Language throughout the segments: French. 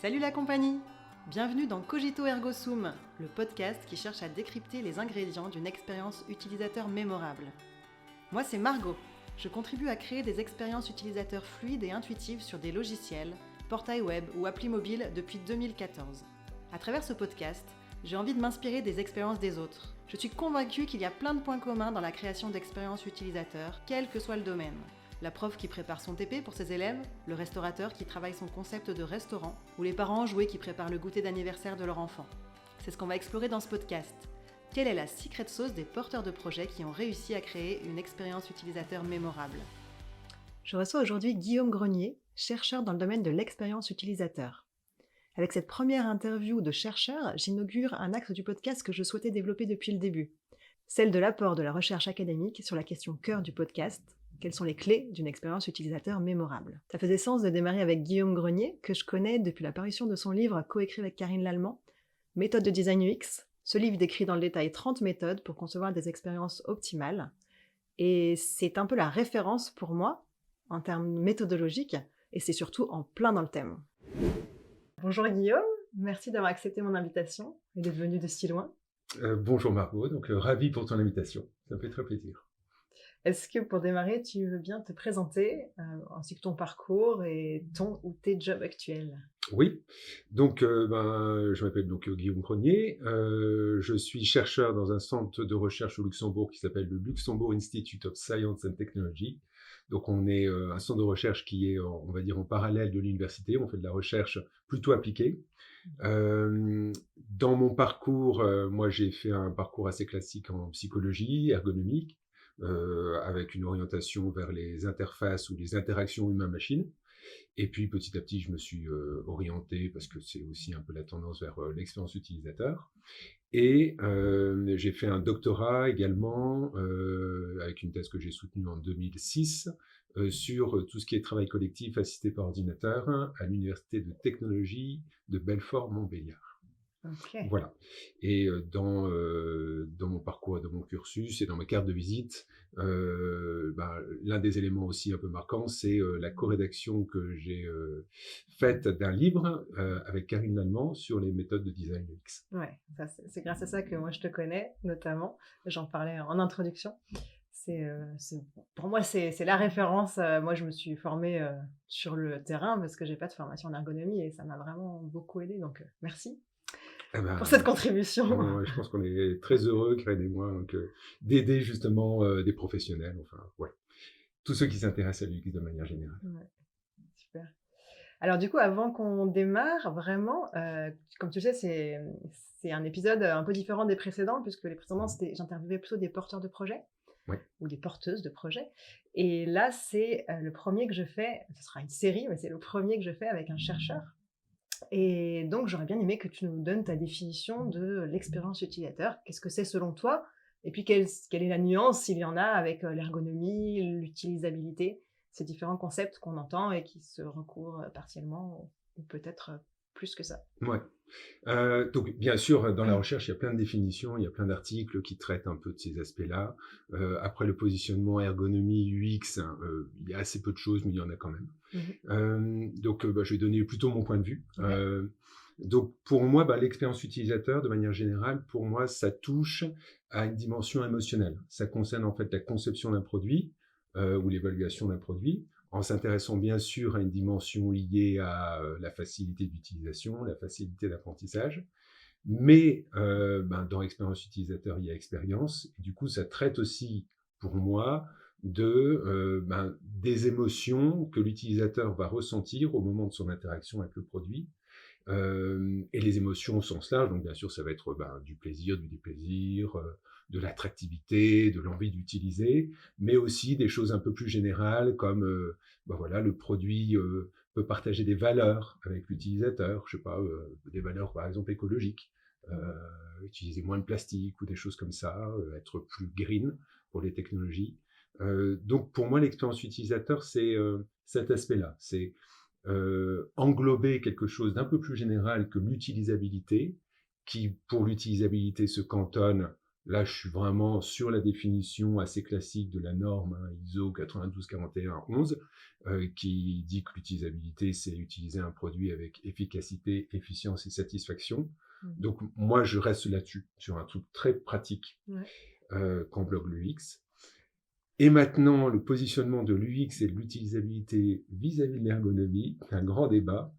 Salut la compagnie! Bienvenue dans Cogito Ergo Sum, le podcast qui cherche à décrypter les ingrédients d'une expérience utilisateur mémorable. Moi c'est Margot, je contribue à créer des expériences utilisateurs fluides et intuitives sur des logiciels, portails web ou applis mobiles depuis 2014. À travers ce podcast, j'ai envie de m'inspirer des expériences des autres. Je suis convaincue qu'il y a plein de points communs dans la création d'expériences utilisateurs, quel que soit le domaine. La prof qui prépare son TP pour ses élèves, le restaurateur qui travaille son concept de restaurant, ou les parents enjoués qui préparent le goûter d'anniversaire de leur enfant. C'est ce qu'on va explorer dans ce podcast. Quelle est la secret sauce des porteurs de projets qui ont réussi à créer une expérience utilisateur mémorable? Je reçois aujourd'hui Guillaume Grenier, chercheur dans le domaine de l'expérience utilisateur. Avec cette première interview de chercheur, j'inaugure un axe du podcast que je souhaitais développer depuis le début, celle de l'apport de la recherche académique sur la question cœur du podcast. Quelles sont les clés d'une expérience utilisateur mémorable? Ça faisait sens de démarrer avec Guillaume Grenier, que je connais depuis la parution de son livre coécrit avec Karine Lallemand, Méthode de design UX. Ce livre décrit dans le détail 30 méthodes pour concevoir des expériences optimales. Et c'est un peu la référence pour moi en termes méthodologiques, et c'est surtout en plein dans le thème. Bonjour Guillaume, merci d'avoir accepté mon invitation et d'être venu de si loin. Bonjour Margot, ravi pour ton invitation, ça me fait très plaisir. Est-ce que pour démarrer, tu veux bien te présenter, ainsi que ton parcours et ton ou tes jobs actuels? Oui, je m'appelle Guillaume Grenier, je suis chercheur dans un centre de recherche au Luxembourg qui s'appelle le Luxembourg Institute of Science and Technology. Donc on est un centre de recherche qui est, on va dire, en parallèle de l'université, on fait de la recherche plutôt appliquée. Dans mon parcours, moi j'ai fait un parcours assez classique en psychologie ergonomique, avec une orientation vers les interfaces ou les interactions humain-machine. Et puis petit à petit, je me suis orienté, parce que c'est aussi un peu la tendance, vers l'expérience utilisateur. Et j'ai fait un doctorat également, avec une thèse que j'ai soutenue en 2006, sur tout ce qui est travail collectif assisté par ordinateur à l'Université de technologie de Belfort-Montbéliard. Okay. Voilà. Et dans mon parcours, dans mon cursus et dans ma carte de visite, l'un des éléments aussi un peu marquants, c'est la co-rédaction que j'ai faite d'un livre avec Karine Lallemand sur les méthodes de design UX. Ouais, c'est grâce à ça que moi je te connais, notamment. J'en parlais en introduction. Pour moi, c'est la référence. Moi, je me suis formée sur le terrain parce que j'ai pas de formation en ergonomie et ça m'a vraiment beaucoup aidé. Donc, merci pour cette contribution. Je pense qu'on est très heureux, Karine et moi, d'aider justement des professionnels, tous ceux qui s'intéressent à l'UX de manière générale. Ouais, super. Alors du coup, avant qu'on démarre, vraiment, comme tu le sais, c'est un épisode un peu différent des précédents, puisque les précédents, j'interviewais plutôt des porteurs de projets, ou des porteuses de projets. Et là, c'est le premier que je fais, ce sera une série, mais c'est le premier que je fais avec un chercheur. Et donc, j'aurais bien aimé que tu nous donnes ta définition de l'expérience utilisateur. Qu'est-ce que c'est selon toi? Et puis, quelle est la nuance, s'il y en a, avec l'ergonomie, l'utilisabilité, ces différents concepts qu'on entend et qui se recourent partiellement, ou peut-être plus que ça. Ouais. Donc, bien sûr, dans la recherche, il y a plein de définitions, il y a plein d'articles qui traitent un peu de ces aspects-là. Après le positionnement ergonomie UX, il y a assez peu de choses, mais il y en a quand même. Je vais donner plutôt mon point de vue. Donc, pour moi, l'expérience utilisateur, de manière générale, pour moi, ça touche à une dimension émotionnelle. Ça concerne en fait la conception d'un produit ou l'évaluation d'un produit, en s'intéressant bien sûr à une dimension liée à la facilité d'utilisation, la facilité d'apprentissage. Mais dans l'expérience utilisateur, il y a expérience. Et du coup, ça traite aussi, pour moi, des émotions que l'utilisateur va ressentir au moment de son interaction avec le produit. Et les émotions au sens large, donc bien sûr, ça va être du plaisir, du déplaisir, de l'attractivité, de l'envie d'utiliser, mais aussi des choses un peu plus générales comme le produit peut partager des valeurs avec l'utilisateur, je sais pas, des valeurs par exemple écologiques, utiliser moins de plastique ou des choses comme ça, être plus green pour les technologies. Donc pour moi, l'expérience utilisateur, c'est cet aspect-là, c'est englober quelque chose d'un peu plus général que l'utilisabilité, qui pour l'utilisabilité se cantonne Là, je suis vraiment sur la définition assez classique de la norme, hein, ISO 9241-11, qui dit que l'utilisabilité, c'est utiliser un produit avec efficacité, efficience et satisfaction. Mhm. Donc, moi, je reste là-dessus, sur un truc très pratique Ouais. qu'englobe l'UX. Et maintenant, le positionnement de l'UX et de l'utilisabilité vis-à-vis de l'ergonomie, un grand débat.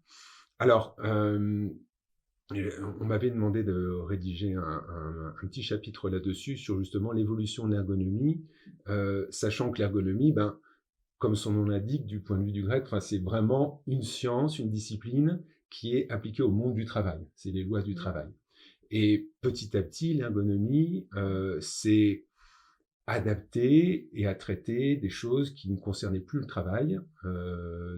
Alors, on m'avait demandé de rédiger un petit chapitre là-dessus sur justement l'évolution de l'ergonomie, sachant que l'ergonomie, ben, comme son nom l'indique, du point de vue du grec, enfin, c'est vraiment une science, une discipline qui est appliquée au monde du travail. C'est les lois du Mhm. travail. Et petit à petit, l'ergonomie, c'est adapter et à traiter des choses qui ne concernaient plus le travail,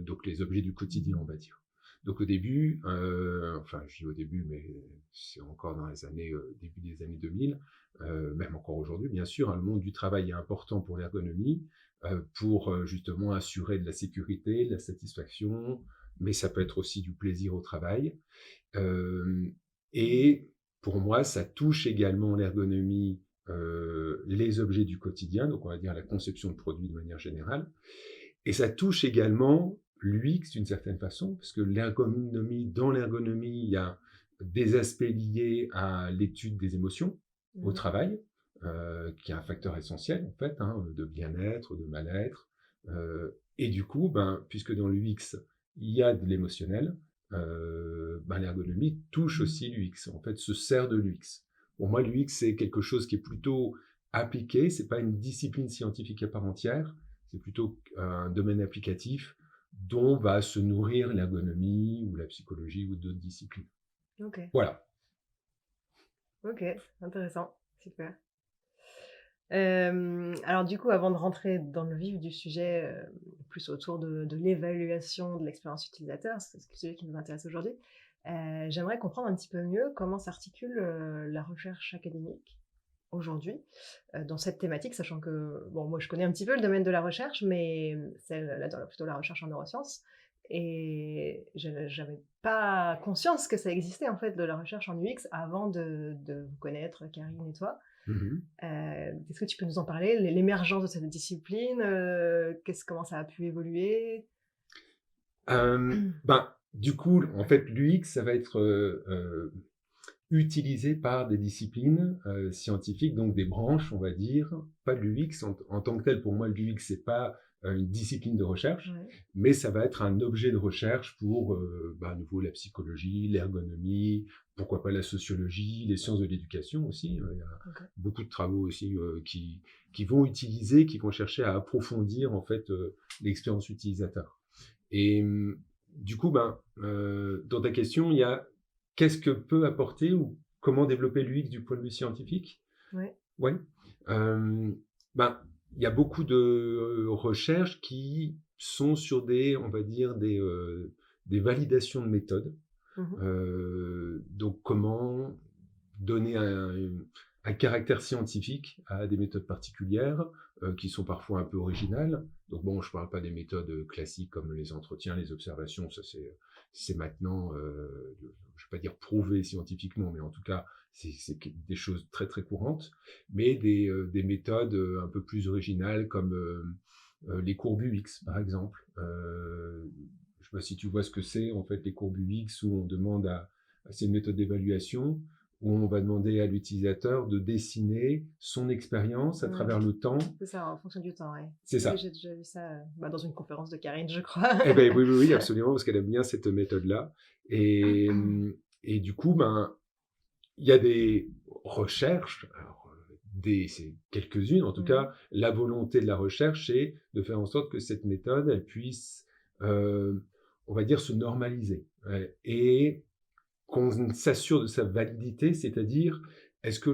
donc les objets du quotidien, on va dire. Donc au début, enfin je dis au début, mais c'est encore dans les années, début des années 2000, même encore aujourd'hui, bien sûr, hein, le monde du travail est important pour l'ergonomie, pour justement assurer de la sécurité, de la satisfaction, mais ça peut être aussi du plaisir au travail. Euh, et pour moi, ça touche également l'ergonomie, les objets du quotidien, donc on va dire la conception de produits de manière générale. Et ça touche également l'UX d'une certaine façon, parce que l'ergonomie, dans l'ergonomie, il y a des aspects liés à l'étude des émotions au Mhm. travail, qui est un facteur essentiel en fait, hein, de bien-être, de mal-être. Et du coup, ben, puisque dans l'UX, il y a de l'émotionnel, ben, l'ergonomie touche aussi l'UX, en fait, se sert de l'UX. Pour moi, l'UX, c'est quelque chose qui est plutôt appliqué, c'est pas une discipline scientifique à part entière, c'est plutôt un domaine applicatif dont va se nourrir l'ergonomie ou la psychologie ou d'autres disciplines. Ok, Voilà. ok, intéressant, super. Alors du coup, avant de rentrer dans le vif du sujet, plus autour de l'évaluation de l'expérience utilisateur, c'est le sujet qui nous intéresse aujourd'hui, j'aimerais comprendre un petit peu mieux comment s'articule, la recherche académique aujourd'hui, dans cette thématique, sachant que, bon, moi je connais un petit peu le domaine de la recherche, mais plutôt la recherche en neurosciences, et j'avais pas conscience que ça existait en fait de la recherche en UX avant de vous connaître, Karine et toi. Mm-hmm. Est-ce que tu peux nous en parler, l'émergence de cette discipline, comment ça a pu évoluer? Ben, du coup, en fait, l'UX, ça va être utilisé par des disciplines scientifiques, donc des branches, on va dire, pas de l'UX en tant que tel. Pour moi, l'UX, c'est pas une discipline de recherche, Ouais, mais ça va être un objet de recherche pour, ben, à nouveau, la psychologie, l'ergonomie, pourquoi pas la sociologie, les sciences de l'éducation aussi. Il y a OK. beaucoup de travaux aussi qui vont utiliser, qui vont chercher à approfondir en fait l'expérience utilisateur. Et du coup, ben, dans ta question, il y a qu'est-ce que peut apporter ou comment développer l'UX du point de vue scientifique? Ouais. Oui. Euh, ben, il y a beaucoup de recherches qui sont sur des, on va dire, des validations de méthodes. Mmh. Donc, comment donner un caractère scientifique à des méthodes particulières qui sont parfois un peu originales. Donc bon, je ne parle pas des méthodes classiques comme les entretiens, les observations, ça c'est maintenant, je ne vais pas dire prouvé scientifiquement, mais en tout cas, c'est des choses très très courantes, mais des méthodes un peu plus originales comme les courbes UX, par exemple. Je ne sais pas si tu vois ce que c'est, en fait, les courbes UX, où on demande c'est une méthode d'évaluation, où on va demander à l'utilisateur de dessiner son expérience à Ouais, travers le temps. c'est ça, en fonction du temps, ouais. C'est Oui, ça. j'ai déjà vu ça, bah, dans une conférence de Karine, je crois. Eh ben oui, oui, oui, absolument, parce qu'elle aime bien cette méthode-là. Et, et du coup, ben, il y a des recherches, alors, c'est quelques-unes en tout Mmh. cas, la volonté de la recherche, c'est de faire en sorte que cette méthode, elle puisse, euh, on va dire, se normaliser. Ouais, et qu'on s'assure de sa validité, c'est-à-dire est-ce que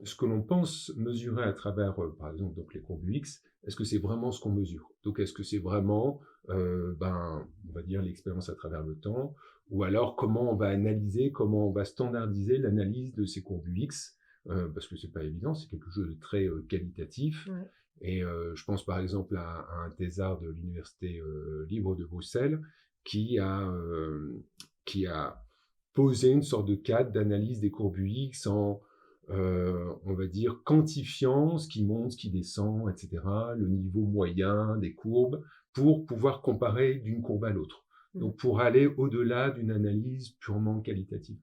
ce que l'on pense mesurer à travers, par exemple, donc les courbes UX, est-ce que c'est vraiment ce qu'on mesure? Donc, est-ce que c'est vraiment, ben, on va dire, l'expérience à travers le temps, ou alors comment on va analyser, comment on va standardiser l'analyse de ces courbes UX, parce que c'est pas évident, c'est quelque chose de très qualitatif. Ouais. Et je pense par exemple à un thésard de l'Université libre de Bruxelles qui a, euh, qui a poser une sorte de cadre d'analyse des courbes UX on va dire, quantifiant ce qui monte, ce qui descend, etc., le niveau moyen des courbes, pour pouvoir comparer d'une courbe à l'autre. Donc, pour aller au-delà d'une analyse purement qualitative.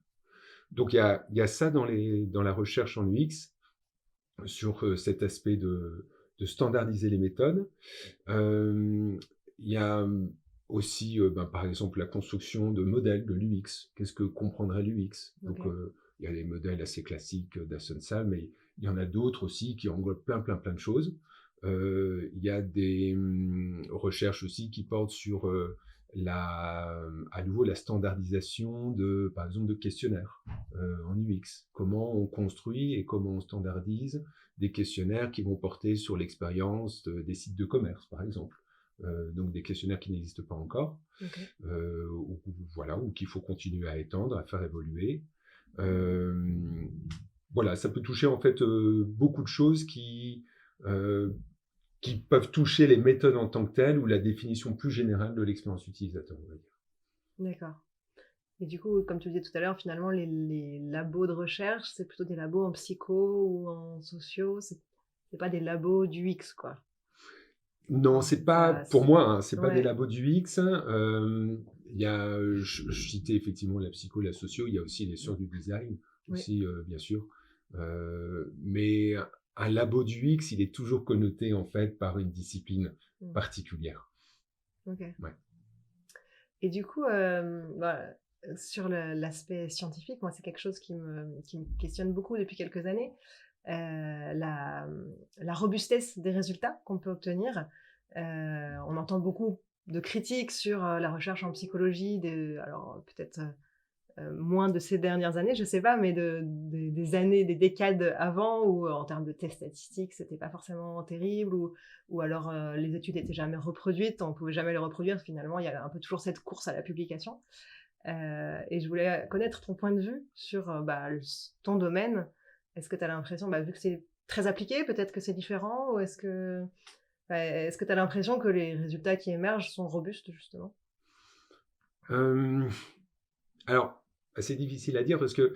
Donc, il y a ça dans la recherche en UX, sur cet aspect de standardiser les méthodes. Il y a aussi, par exemple, la construction de modèles de l'UX. Qu'est-ce que comprendrait l'UX? Donc, il y a des modèles assez classiques d'Assunção, mais il y en a d'autres aussi qui englobent plein de choses. Il y a des recherches aussi qui portent sur à nouveau la standardisation par exemple, de questionnaires en UX. Comment on construit et comment on standardise des questionnaires qui vont porter sur l'expérience des sites de commerce, par exemple. Donc des questionnaires qui n'existent pas encore, ou qu'il faut continuer à étendre, à faire évoluer. Voilà, ça peut toucher en fait beaucoup de choses qui peuvent toucher les méthodes en tant que telles ou la définition plus générale de l'expérience utilisateur, on va dire. D'accord. Et du coup, comme tu le disais tout à l'heure, finalement, les labos de recherche, c'est plutôt des labos en psycho ou en sociaux, c'est pas des labos du X, quoi. Non, c'est pas, pour moi, hein, c'est pas des labos du X. Il y a, je citais effectivement la psycho, la socio, il y a aussi les sciences du design, aussi, bien sûr. Mais un labo du X, il est toujours connoté, en fait, par une discipline particulière. Ok. Ouais. Et du coup, sur l'aspect scientifique, moi, c'est quelque chose qui me questionne beaucoup depuis quelques années. La robustesse des résultats qu'on peut obtenir. On entend beaucoup de critiques sur la recherche en psychologie, alors peut-être moins de ces dernières années, je sais pas, mais des années, des décades avant, où en termes de tests statistiques, c'était pas forcément terrible, ou alors les études étaient jamais reproduites, on pouvait jamais les reproduire, finalement, il y a un peu toujours cette course à la publication. Et je voulais connaître ton point de vue sur ton domaine. Est-ce que tu as l'impression, vu que c'est très appliqué, peut-être que c'est différent, ou est-ce que tu as l'impression que les résultats qui émergent sont robustes, justement? Alors, c'est difficile à dire parce que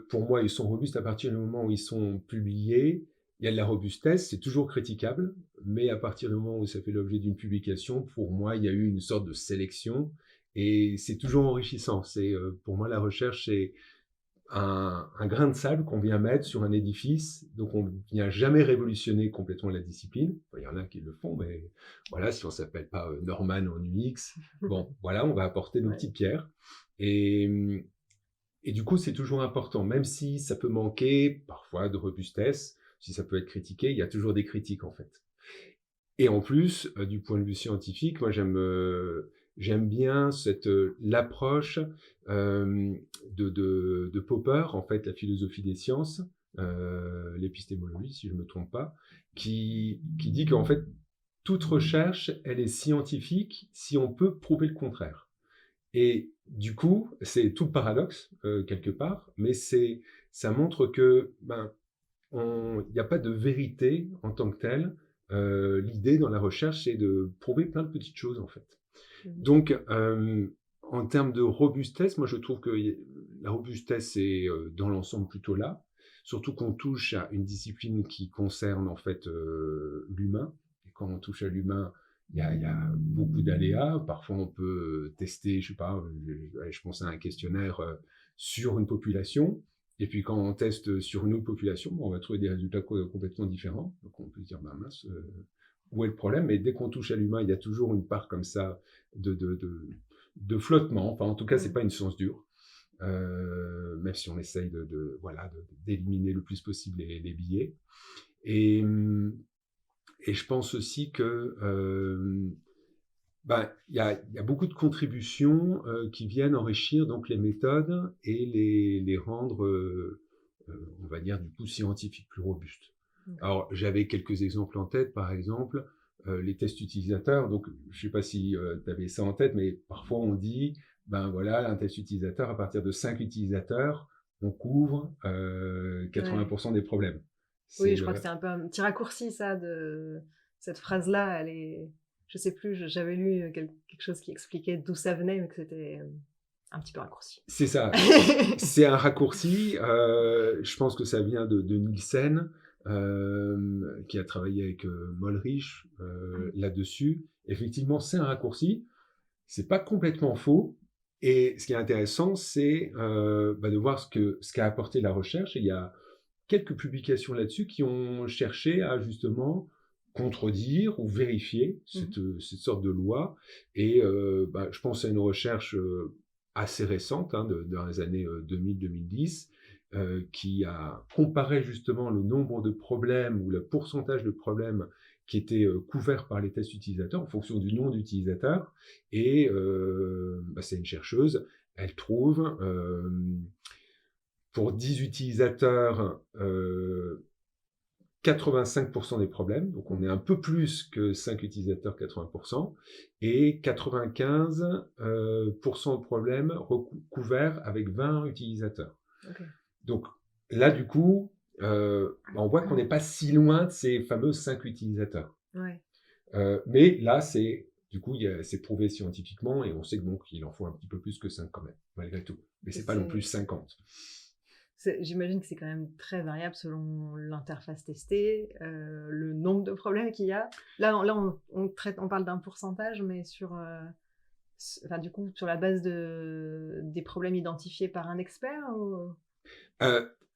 pour moi, ils sont robustes à partir du moment où ils sont publiés. Il y a de la robustesse, c'est toujours critiquable, mais à partir du moment où ça fait l'objet d'une publication, pour moi, il y a eu une sorte de sélection et c'est toujours enrichissant. Pour moi, la recherche, c'est un grain de sable qu'on vient mettre sur un édifice, donc on ne vient jamais révolutionner complètement la discipline. Enfin, il y en a qui le font, mais voilà, si on ne s'appelle pas Norman en UX, bon, voilà, on va apporter nos petites pierres. Et du coup, c'est toujours important, même si ça peut manquer parfois de robustesse, si ça peut être critiqué, il y a toujours des critiques en fait. Et en plus, du point de vue scientifique, moi j'aime bien l'approche de Popper, en fait, la philosophie des sciences, l'épistémologie, si je ne me trompe pas, qui dit qu'en fait, toute recherche, elle est scientifique si on peut prouver le contraire. Et du coup, c'est tout le paradoxe, quelque part, mais ça montre que il n'y a pas de vérité en tant que telle. L'idée dans la recherche, c'est de prouver plein de petites choses, en fait. Donc, en termes de robustesse, moi, je trouve que la robustesse est dans l'ensemble plutôt là, surtout qu'on touche à une discipline qui concerne, en fait, l'humain. Et quand on touche à l'humain, il y a beaucoup d'aléas. Parfois, on peut tester, je sais pas, je pense à un questionnaire sur une population. Et puis, quand on teste sur une autre population, on va trouver des résultats complètement différents. Donc, on peut se dire, mince, où est le problème? Mais dès qu'on touche à l'humain, il y a toujours une part comme ça de flottement. Enfin, en tout cas, c'est pas une science dure. Même si on essaye d'éliminer le plus possible les biais. Et je pense aussi que il y a beaucoup de contributions qui viennent enrichir donc les méthodes et les rendre, on va dire, du coup, scientifiques, plus robustes. Alors, j'avais quelques exemples en tête, par exemple, les tests utilisateurs. Donc, je ne sais pas si tu avais ça en tête, mais parfois on dit, un test utilisateur, à partir de 5 utilisateurs, on couvre 80% des problèmes. Oui, je crois que c'est un peu un petit raccourci, ça, de cette phrase-là. Je sais plus, j'avais lu quelque chose qui expliquait d'où ça venait, mais que c'était un petit peu raccourci. C'est ça, c'est un raccourci. Je pense que ça vient de Nielsen, qui a travaillé avec Mollrich là-dessus. Effectivement, c'est un raccourci. C'est pas complètement faux. Et ce qui est intéressant, c'est de voir ce qu'a apporté la recherche. Et il y a quelques publications là-dessus qui ont cherché à justement contredire ou vérifier cette sorte de loi. Et je pense à une recherche assez récente, dans les années 2000-2010, qui a comparé justement le nombre de problèmes ou le pourcentage de problèmes qui étaient couverts par les tests utilisateurs en fonction du nom d'utilisateur. Et c'est une chercheuse, elle trouve pour 10 utilisateurs 85% des problèmes, donc on est un peu plus que 5 utilisateurs, 80%, et 95% de problèmes couverts avec 20 utilisateurs. Okay. Donc là, du coup, on voit qu'on n'est pas si loin de ces fameux 5 utilisateurs. Ouais. Mais là, c'est prouvé scientifiquement, et on sait que donc il en faut un petit peu plus que 5 quand même, malgré tout. Mais c'est pas non plus 50. J'imagine que c'est quand même très variable selon l'interface testée, le nombre de problèmes qu'il y a. Là on parle d'un pourcentage, mais du coup, sur la base des problèmes identifiés par un expert ou...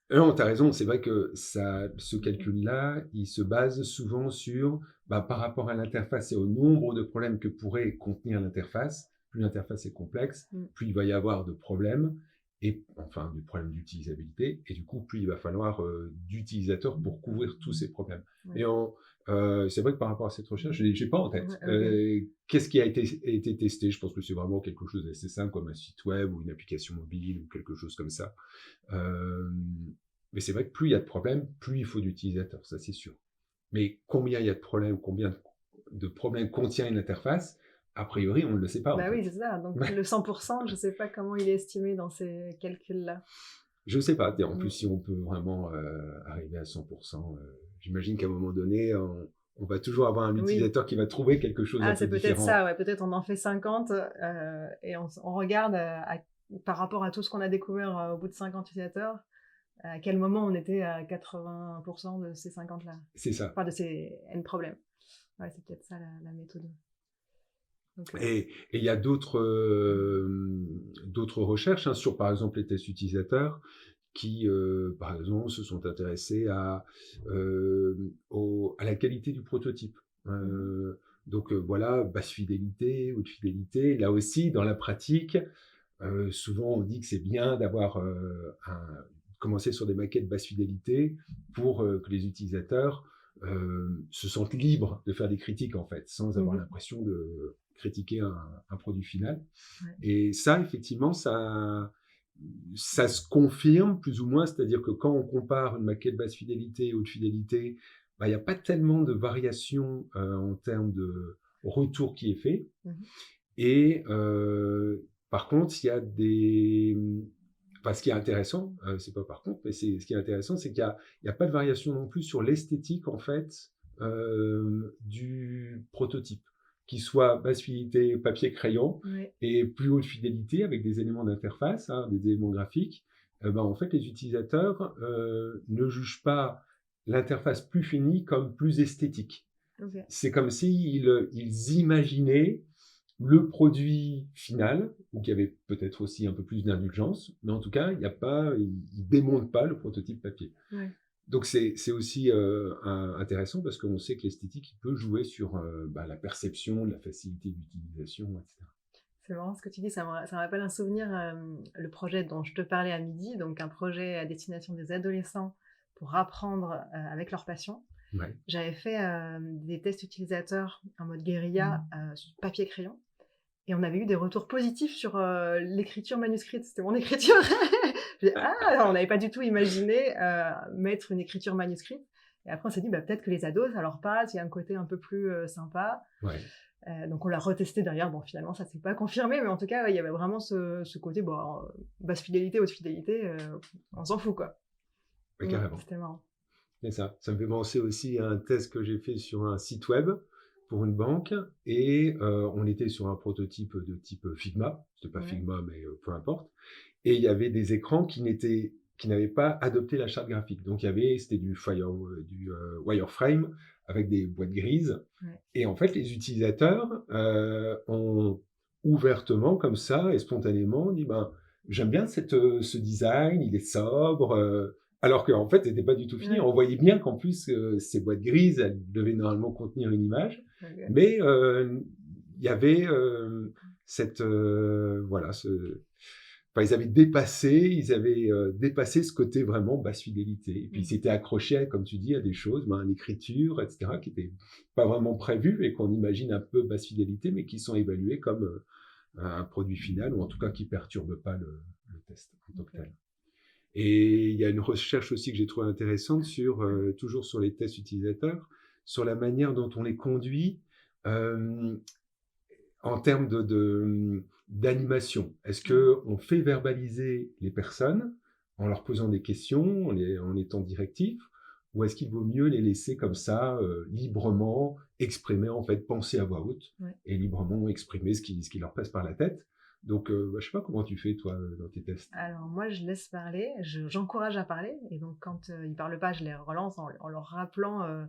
Non, tu as raison, c'est vrai que ce calcul-là, il se base souvent sur, par rapport à l'interface et au nombre de problèmes que pourrait contenir l'interface. Plus l'interface est complexe, plus il va y avoir de problèmes, et enfin du problème d'utilisabilité, et du coup plus il va falloir d'utilisateurs pour couvrir tous ces problèmes. Ouais. Et c'est vrai que par rapport à cette recherche, j'ai pas en tête qu'est-ce qui a été testé. Je pense que c'est vraiment quelque chose d'assez simple comme un site web ou une application mobile ou quelque chose comme ça. Mais c'est vrai que plus il y a de problèmes, plus il faut d'utilisateurs, ça c'est sûr. Mais combien il y a de problèmes, combien de problèmes contient une interface, a priori, on ne le sait pas. Oui, c'est ça. Donc, le 100%, je ne sais pas comment il est estimé dans ces calculs-là. Je ne sais pas. En plus, si on peut vraiment arriver à 100%, j'imagine qu'à un moment donné, on va toujours avoir un utilisateur qui va trouver quelque chose d'un peu différent. C'est peut-être ça, ouais. Peut-être on en fait 50 et on regarde par rapport à tout ce qu'on a découvert au bout de 50 utilisateurs, à quel moment on était à 80% de ces 50-là. C'est ça. Enfin, de ces N problèmes. Ouais, c'est peut-être ça la méthode. Et il y a d'autres recherches sur, par exemple, les tests utilisateurs qui, par exemple, se sont intéressés à la qualité du prototype. Donc voilà, basse fidélité, haute fidélité. Là aussi, dans la pratique, souvent on dit que c'est bien d'avoir commencer sur des maquettes basse fidélité pour que les utilisateurs se sentent libres de faire des critiques, en fait, sans avoir l'impression de critiquer un produit final. Ouais. Et ça, effectivement, ça se confirme plus ou moins, c'est-à-dire que quand on compare une maquette basse fidélité et haute fidélité, il n'y a pas tellement de variation en termes de retour qui est fait. Et par contre, il y a des... Enfin, ce qui est intéressant, c'est pas par contre, mais ce qui est intéressant, c'est qu'il n'y a pas de variation non plus sur l'esthétique, en fait, du prototype, qui soit basse fidélité papier-crayon et plus haute fidélité avec des éléments d'interface, des éléments graphiques. En fait, les utilisateurs ne jugent pas l'interface plus finie comme plus esthétique. Okay. C'est comme s'ils imaginaient le produit final, où il y avait peut-être aussi un peu plus d'indulgence, mais en tout cas, il ne démonte pas le prototype papier. Ouais. Donc c'est aussi intéressant parce qu'on sait que l'esthétique peut jouer sur la perception, la facilité d'utilisation, etc. C'est marrant ce que tu dis, ça me rappelle un souvenir, le projet dont je te parlais à midi, donc un projet à destination des adolescents pour apprendre avec leur passion. Ouais. J'avais fait des tests utilisateurs en mode guérilla sur papier-crayon. Et on avait eu des retours positifs sur l'écriture manuscrite. C'était mon écriture. On n'avait pas du tout imaginé mettre une écriture manuscrite. Et après, on s'est dit, peut-être que les ados, ça leur passe, il y a un côté un peu plus sympa. Ouais. Donc, on l'a retesté derrière. Bon, finalement, ça ne s'est pas confirmé, mais en tout cas, il y avait vraiment ce côté, basse fidélité, haute fidélité, on s'en fout, quoi. Carrément. C'était marrant. C'est ça. Ça me fait penser aussi à un test que j'ai fait sur un site web pour une banque et on était sur un prototype de type Figma. C'était pas Ouais. Figma, mais peu importe. Et il y avait des écrans qui n'avaient pas adopté la charte graphique. Donc c'était du wireframe avec des boîtes grises. Ouais. Et en fait, les utilisateurs ont ouvertement, comme ça, et spontanément, dit ben, j'aime bien ce design, il est sobre. Alors qu'en fait, c'était pas du tout fini. Ouais. On voyait bien qu'en plus, ces boîtes grises, elles devaient normalement contenir une image. OK. Mais il y avait enfin, ils avaient dépassé ce côté vraiment basse fidélité. Et puis, ils s'étaient accrochés, comme tu dis, à des choses, à l'écriture, etc., qui n'étaient pas vraiment prévues et qu'on imagine un peu basse fidélité, mais qui sont évaluées comme un produit final, ou en tout cas qui ne perturbent pas le test en tant que tel. Et il y a une recherche aussi que j'ai trouvée intéressante toujours sur les tests utilisateurs, sur la manière dont on les conduit en termes d'animation. Est-ce qu'on fait verbaliser les personnes en leur posant des questions, en étant directif, ou est-ce qu'il vaut mieux les laisser comme ça, librement exprimer, en fait, penser à voix haute, et librement exprimer ce qui leur passe par la tête? Donc, je sais pas comment tu fais, toi, dans tes tests. Alors moi, je laisse parler, j'encourage à parler, et donc quand ils parlent pas, je les relance en leur rappelant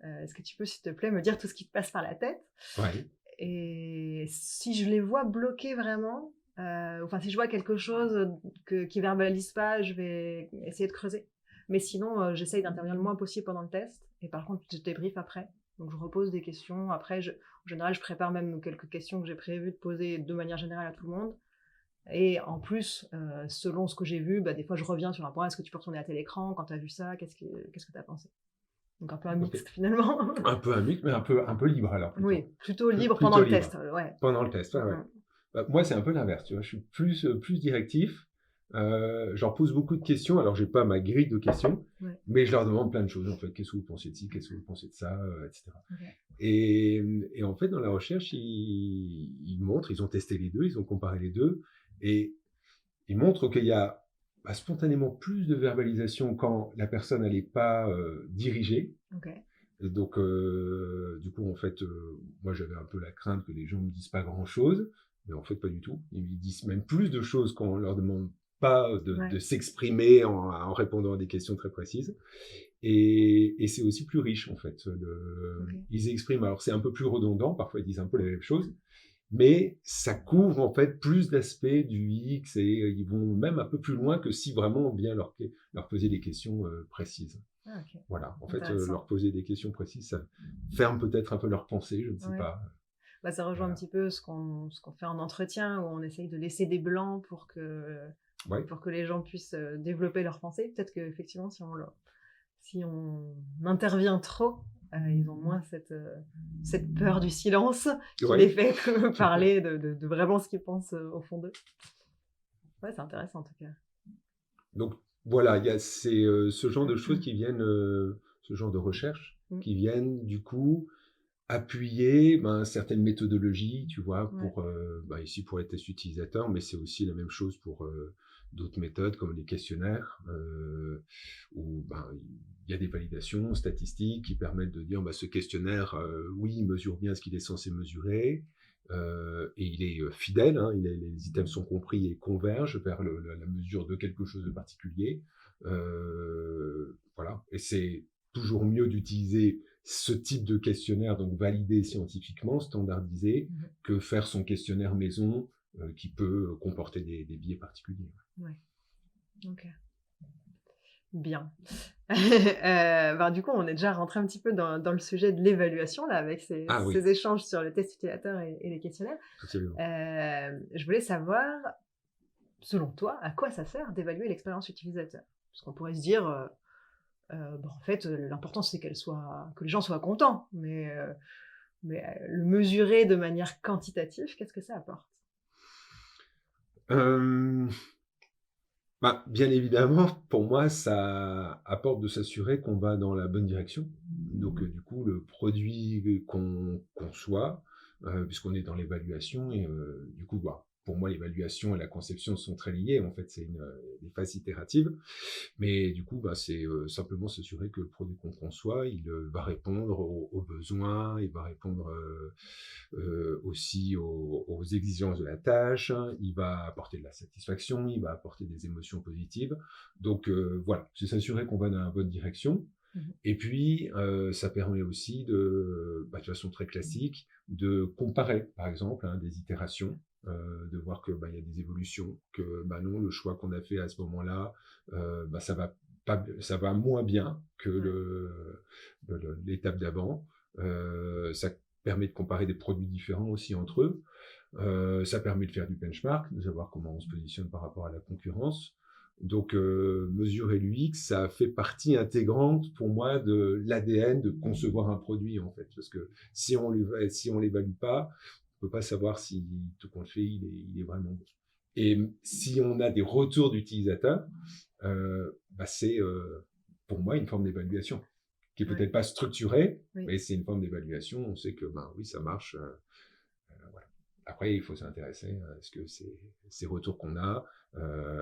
est-ce que tu peux, s'il te plaît, me dire tout ce qui te passe par la tête? Ouais. Et si je les vois bloqués vraiment, enfin si je vois quelque chose qui verbalise pas, je vais essayer de creuser. Mais sinon, j'essaye d'intervenir le moins possible pendant le test, et par contre, je débrief après. Donc je repose des questions. Après, en général, je prépare même quelques questions que j'ai prévu de poser de manière générale à tout le monde. Et en plus, selon ce que j'ai vu, des fois je reviens sur un point. Est-ce que tu peux retourner à tel écran quand tu as vu ça? Qu'est-ce que tu as pensé? Donc un peu un mixte finalement. Un peu un mix, mais un peu libre alors. Plutôt. Oui, plutôt libre Plutôt pendant le libre. test. Ouais. Pendant le test, ouais. Moi, c'est un peu l'inverse, tu vois. Je suis plus directif. Je leur pose beaucoup de questions. Alors, j'ai pas ma grille de questions, mais je leur demande plein de choses. En fait, qu'est-ce que vous pensez de ci, qu'est-ce que vous pensez de ça, etc. Et en fait, dans la recherche, ils montrent, ils ont testé les deux, ils ont comparé les deux, et ils montrent qu'il y a spontanément plus de verbalisation quand la personne n'est pas dirigée. Donc, du coup, en fait, moi, j'avais un peu la crainte que les gens ne me disent pas grand-chose, mais en fait, pas du tout. Ils disent même plus de choses quand on leur demande pas de s'exprimer en répondant à des questions très précises. Et c'est aussi plus riche, en fait. Ils expriment, alors c'est un peu plus redondant, parfois ils disent un peu la même chose, mais ça couvre en fait plus d'aspects du X, et ils vont même un peu plus loin que si vraiment on vient leur poser des questions précises. Voilà, en fait, leur poser des questions précises, ça ferme peut-être un peu leur pensée, je ne sais pas. Ça rejoint un petit peu ce qu'on fait en entretien, où on essaye de laisser des blancs pour que les gens puissent développer leur pensée. Peut-être qu'effectivement, si on intervient trop, ils ont moins cette peur du silence qui les fait parler de vraiment ce qu'ils pensent au fond d'eux. Ouais, c'est intéressant en tout cas. Donc voilà, il y a ce genre de choses qui viennent, ce genre de recherches qui viennent du coup appuyer certaines méthodologies, tu vois, ici pour les tests utilisateurs, mais c'est aussi la même chose pour d'autres méthodes comme les questionnaires, où il y a des validations statistiques qui permettent de dire ce questionnaire, oui, il mesure bien ce qu'il est censé mesurer, et il est fidèle, hein, les items sont compris et convergent vers la mesure de quelque chose de particulier. Voilà, et c'est toujours mieux d'utiliser ce type de questionnaire, donc validé scientifiquement, standardisé, que faire son questionnaire maison qui peut comporter des biais particuliers. Ouais. Ok. Bien. Du coup, on est déjà rentré un petit peu dans le sujet de l'évaluation, là, avec ces échanges sur le test utilisateur et les questionnaires. Absolument. Je voulais savoir, selon toi, à quoi ça sert d'évaluer l'expérience utilisateur? Parce qu'on pourrait se dire, en fait, l'important, c'est que les gens soient contents, mais le mesurer de manière quantitative, qu'est-ce que ça apporte? Bien évidemment, pour moi, ça apporte de s'assurer qu'on va dans la bonne direction. Donc, du coup, le produit qu'on conçoit, puisqu'on est dans l'évaluation, et du coup, pour moi, l'évaluation et la conception sont très liées. En fait, c'est des phases itératives. Mais du coup, c'est simplement s'assurer que le produit qu'on conçoit, il va répondre aux besoins, il va répondre aussi aux exigences de la tâche, hein, il va apporter de la satisfaction, il va apporter des émotions positives. Donc voilà, c'est s'assurer qu'on va dans la bonne direction. Et puis, ça permet aussi de façon très classique, de comparer, par exemple, hein, des itérations, de voir que il y a des évolutions, que non, le choix qu'on a fait à ce moment-là, ça va moins bien que l'étape d'avant. Ça permet de comparer des produits différents aussi entre eux. Ça permet de faire du benchmark, de savoir comment on se positionne par rapport à la concurrence. Donc, mesurer l'UX, ça fait partie intégrante pour moi de l'ADN de concevoir un produit, en fait. Parce que si on l'évalue pas, on peut pas savoir si tout compte fait, il est vraiment bon. Et si on a des retours d'utilisateurs, c'est pour moi une forme d'évaluation qui est peut-être pas structurée, mais c'est une forme d'évaluation. On sait que oui, ça marche. Voilà. Après, il faut s'intéresser. Est-ce que ces retours qu'on a,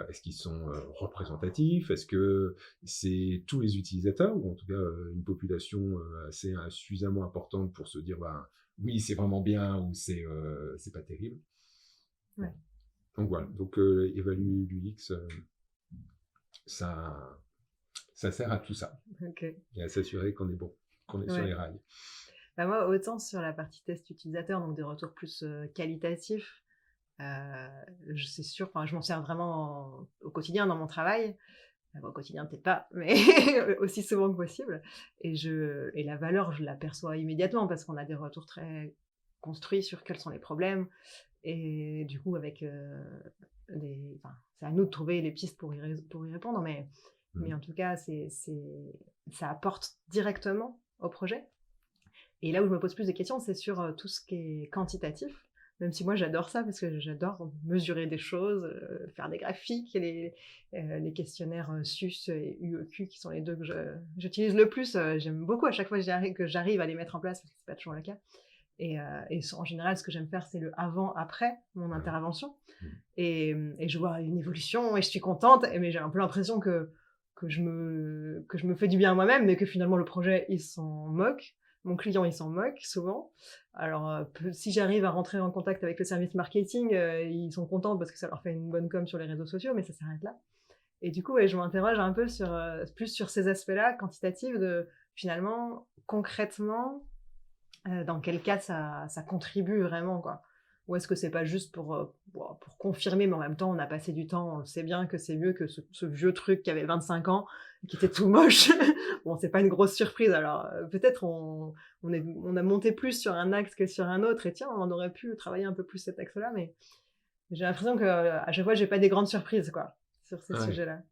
est-ce qu'ils sont représentatifs? Est-ce que c'est tous les utilisateurs, ou en tout cas une population suffisamment importante pour se dire oui, c'est vraiment bien, ou c'est pas terrible. Ouais. Donc voilà, évaluer l'UX, ça sert à tout ça. Okay. Et à s'assurer qu'on est bon, qu'on est sur les rails. Moi, autant sur la partie test utilisateur, donc des retours plus qualitatifs, c'est sûr, je m'en sers vraiment au quotidien dans mon travail. Au quotidien, peut-être pas, mais aussi souvent que possible. Et la valeur, je l'aperçois immédiatement parce qu'on a des retours très construits sur quels sont les problèmes. Et du coup, avec c'est à nous de trouver les pistes pour y répondre, mais en tout cas, ça apporte directement au projet. Et là où je me pose plus de questions, c'est sur tout ce qui est quantitatif, même si moi j'adore ça parce que j'adore mesurer des choses, faire des graphiques, et les questionnaires SUS et UEQ qui sont les deux que j'utilise le plus. J'aime beaucoup à chaque fois que j'arrive à les mettre en place, parce que c'est pas toujours le cas. Et en général, ce que j'aime faire, c'est le avant-après mon intervention. Et je vois une évolution et je suis contente, mais j'ai un peu l'impression que je me fais du bien à moi-même, mais que finalement le projet, il s'en moque. Mon client, il s'en moque souvent. Alors, si j'arrive à rentrer en contact avec le service marketing, ils sont contents parce que ça leur fait une bonne com sur les réseaux sociaux, mais ça s'arrête là. Et du coup, je m'interroge un peu plus sur ces aspects-là, quantitatifs, de finalement, concrètement, dans quel cas ça contribue vraiment, quoi. Ou est-ce que c'est pas juste pour confirmer, mais en même temps, on a passé du temps, on le sait bien que c'est mieux que ce vieux truc qui avait 25 ans, qui était tout moche. Bon, c'est pas une grosse surprise, alors peut-être on a monté plus sur un axe que sur un autre, et tiens, on aurait pu travailler un peu plus cet axe-là, mais j'ai l'impression qu'à chaque fois, j'ai pas des grandes surprises, quoi, sur ces sujets-là.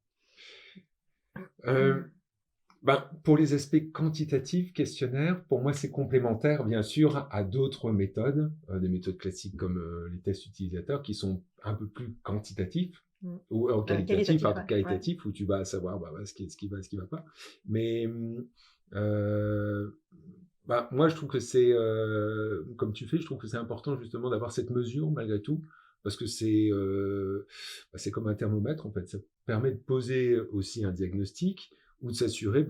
Pour les aspects quantitatifs, questionnaires, pour moi, c'est complémentaire, bien sûr, à d'autres méthodes, des méthodes classiques comme les tests utilisateurs, qui sont un peu plus quantitatifs, ou qualitatifs, où tu vas savoir ce qui va, ce qui va pas. Mais moi, je trouve que c'est, comme tu fais, je trouve que c'est important justement d'avoir cette mesure malgré tout, parce que c'est comme un thermomètre, en fait. Ça permet de poser aussi un diagnostic, ou de s'assurer,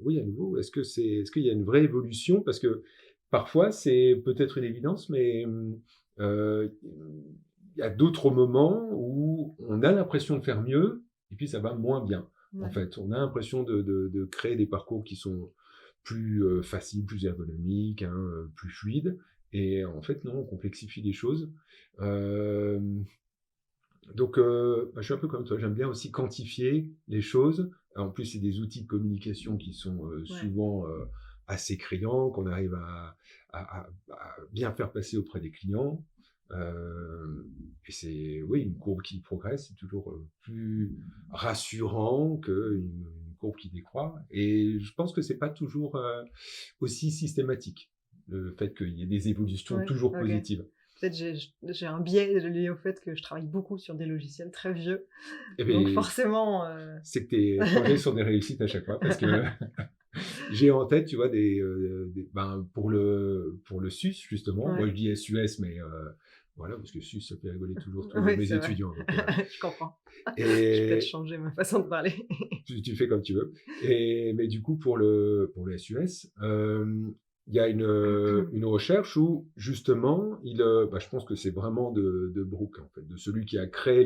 oui, à nouveau, est-ce qu'il y a une vraie évolution? Parce que parfois, c'est peut-être une évidence, mais il y a d'autres moments où on a l'impression de faire mieux, et puis ça va moins bien. En fait, on a l'impression de créer des parcours qui sont plus faciles, plus ergonomiques, plus fluides, et en fait, non, on complexifie les choses. Donc, je suis un peu comme toi, j'aime bien aussi quantifier les choses. En plus, c'est des outils de communication qui sont souvent assez criants, qu'on arrive à bien faire passer auprès des clients. Et c'est, une courbe qui progresse, c'est toujours plus rassurant qu'une courbe qui décroît. Et je pense que c'est pas toujours aussi systématique, le fait qu'il y ait des évolutions toujours positives. Peut-être j'ai un biais lié au fait que je travaille beaucoup sur des logiciels très vieux. Donc forcément... C'est que tes projets sont des réussites à chaque fois, parce que j'ai en tête, tu vois, pour le SUS, justement. Moi, je dis SUS, mais Voilà, parce que SUS, ça fait rigoler toujours tous Oui, mes c'est vrai. étudiants. Donc, Je comprends. Je vais peut-être et changer ma façon de parler. tu fais comme tu veux. Mais du coup, pour le SUS, il y a une recherche où, justement, je pense que c'est vraiment de Brooke, en fait, de celui qui a créé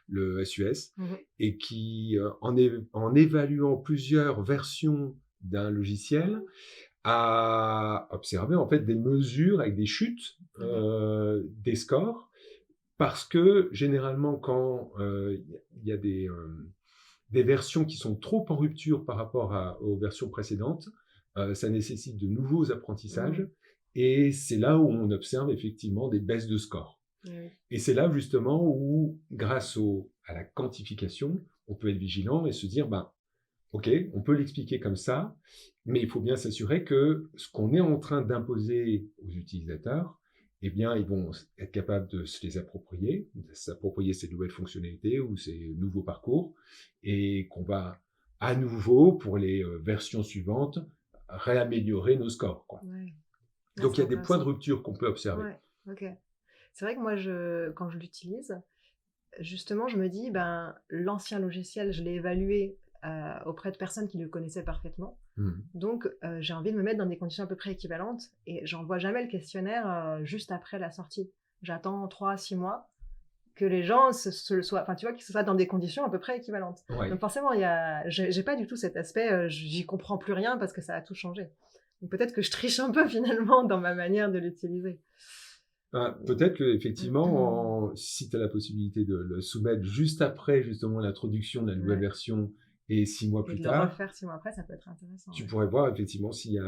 le SUS, Mhm. et qui, en évaluant plusieurs versions d'un logiciel, a observé, en fait, des mesures avec des chutes Mhm. des scores, parce que, généralement, quand il y a des versions qui sont trop en rupture par rapport aux versions précédentes, ça nécessite de nouveaux apprentissages, Mhm. et c'est là où on observe effectivement des baisses de score. Oui. Et c'est là justement où, grâce à la quantification, on peut être vigilant et se dire, ok, on peut l'expliquer comme ça, mais il faut bien s'assurer que ce qu'on est en train d'imposer aux utilisateurs, eh bien, ils vont être capables de se les approprier, de s'approprier ces nouvelles fonctionnalités ou ces nouveaux parcours, et qu'on va à nouveau, pour les versions suivantes, réaméliorer nos scores, quoi. Ouais. Ah, Donc, c'est il y a des points de intéressant. rupture qu'on peut observer. Ouais, ok. C'est vrai que moi, quand je l'utilise, justement, je me dis, ben, l'ancien logiciel, je l'ai évalué auprès de personnes qui le connaissaient parfaitement. Mhm. Donc, j'ai envie de me mettre dans des conditions à peu près équivalentes et j'envoie jamais le questionnaire juste après la sortie. J'attends 3 à 6 mois que les gens se le soient, enfin, tu vois, qu'ils soient dans des conditions à peu près équivalentes. Donc, Ouais. forcément, j'ai pas du tout cet aspect, j'y comprends plus rien parce que ça a tout changé. Donc, peut-être que je triche un peu finalement dans ma manière de l'utiliser. Peut-être qu'effectivement, si tu as la possibilité de le soumettre juste après justement l'introduction de la nouvelle Ouais. version et 6 mois Et plus de le tard, refaire 6 mois après, ça peut être intéressant. tu Ouais. pourrais voir effectivement il y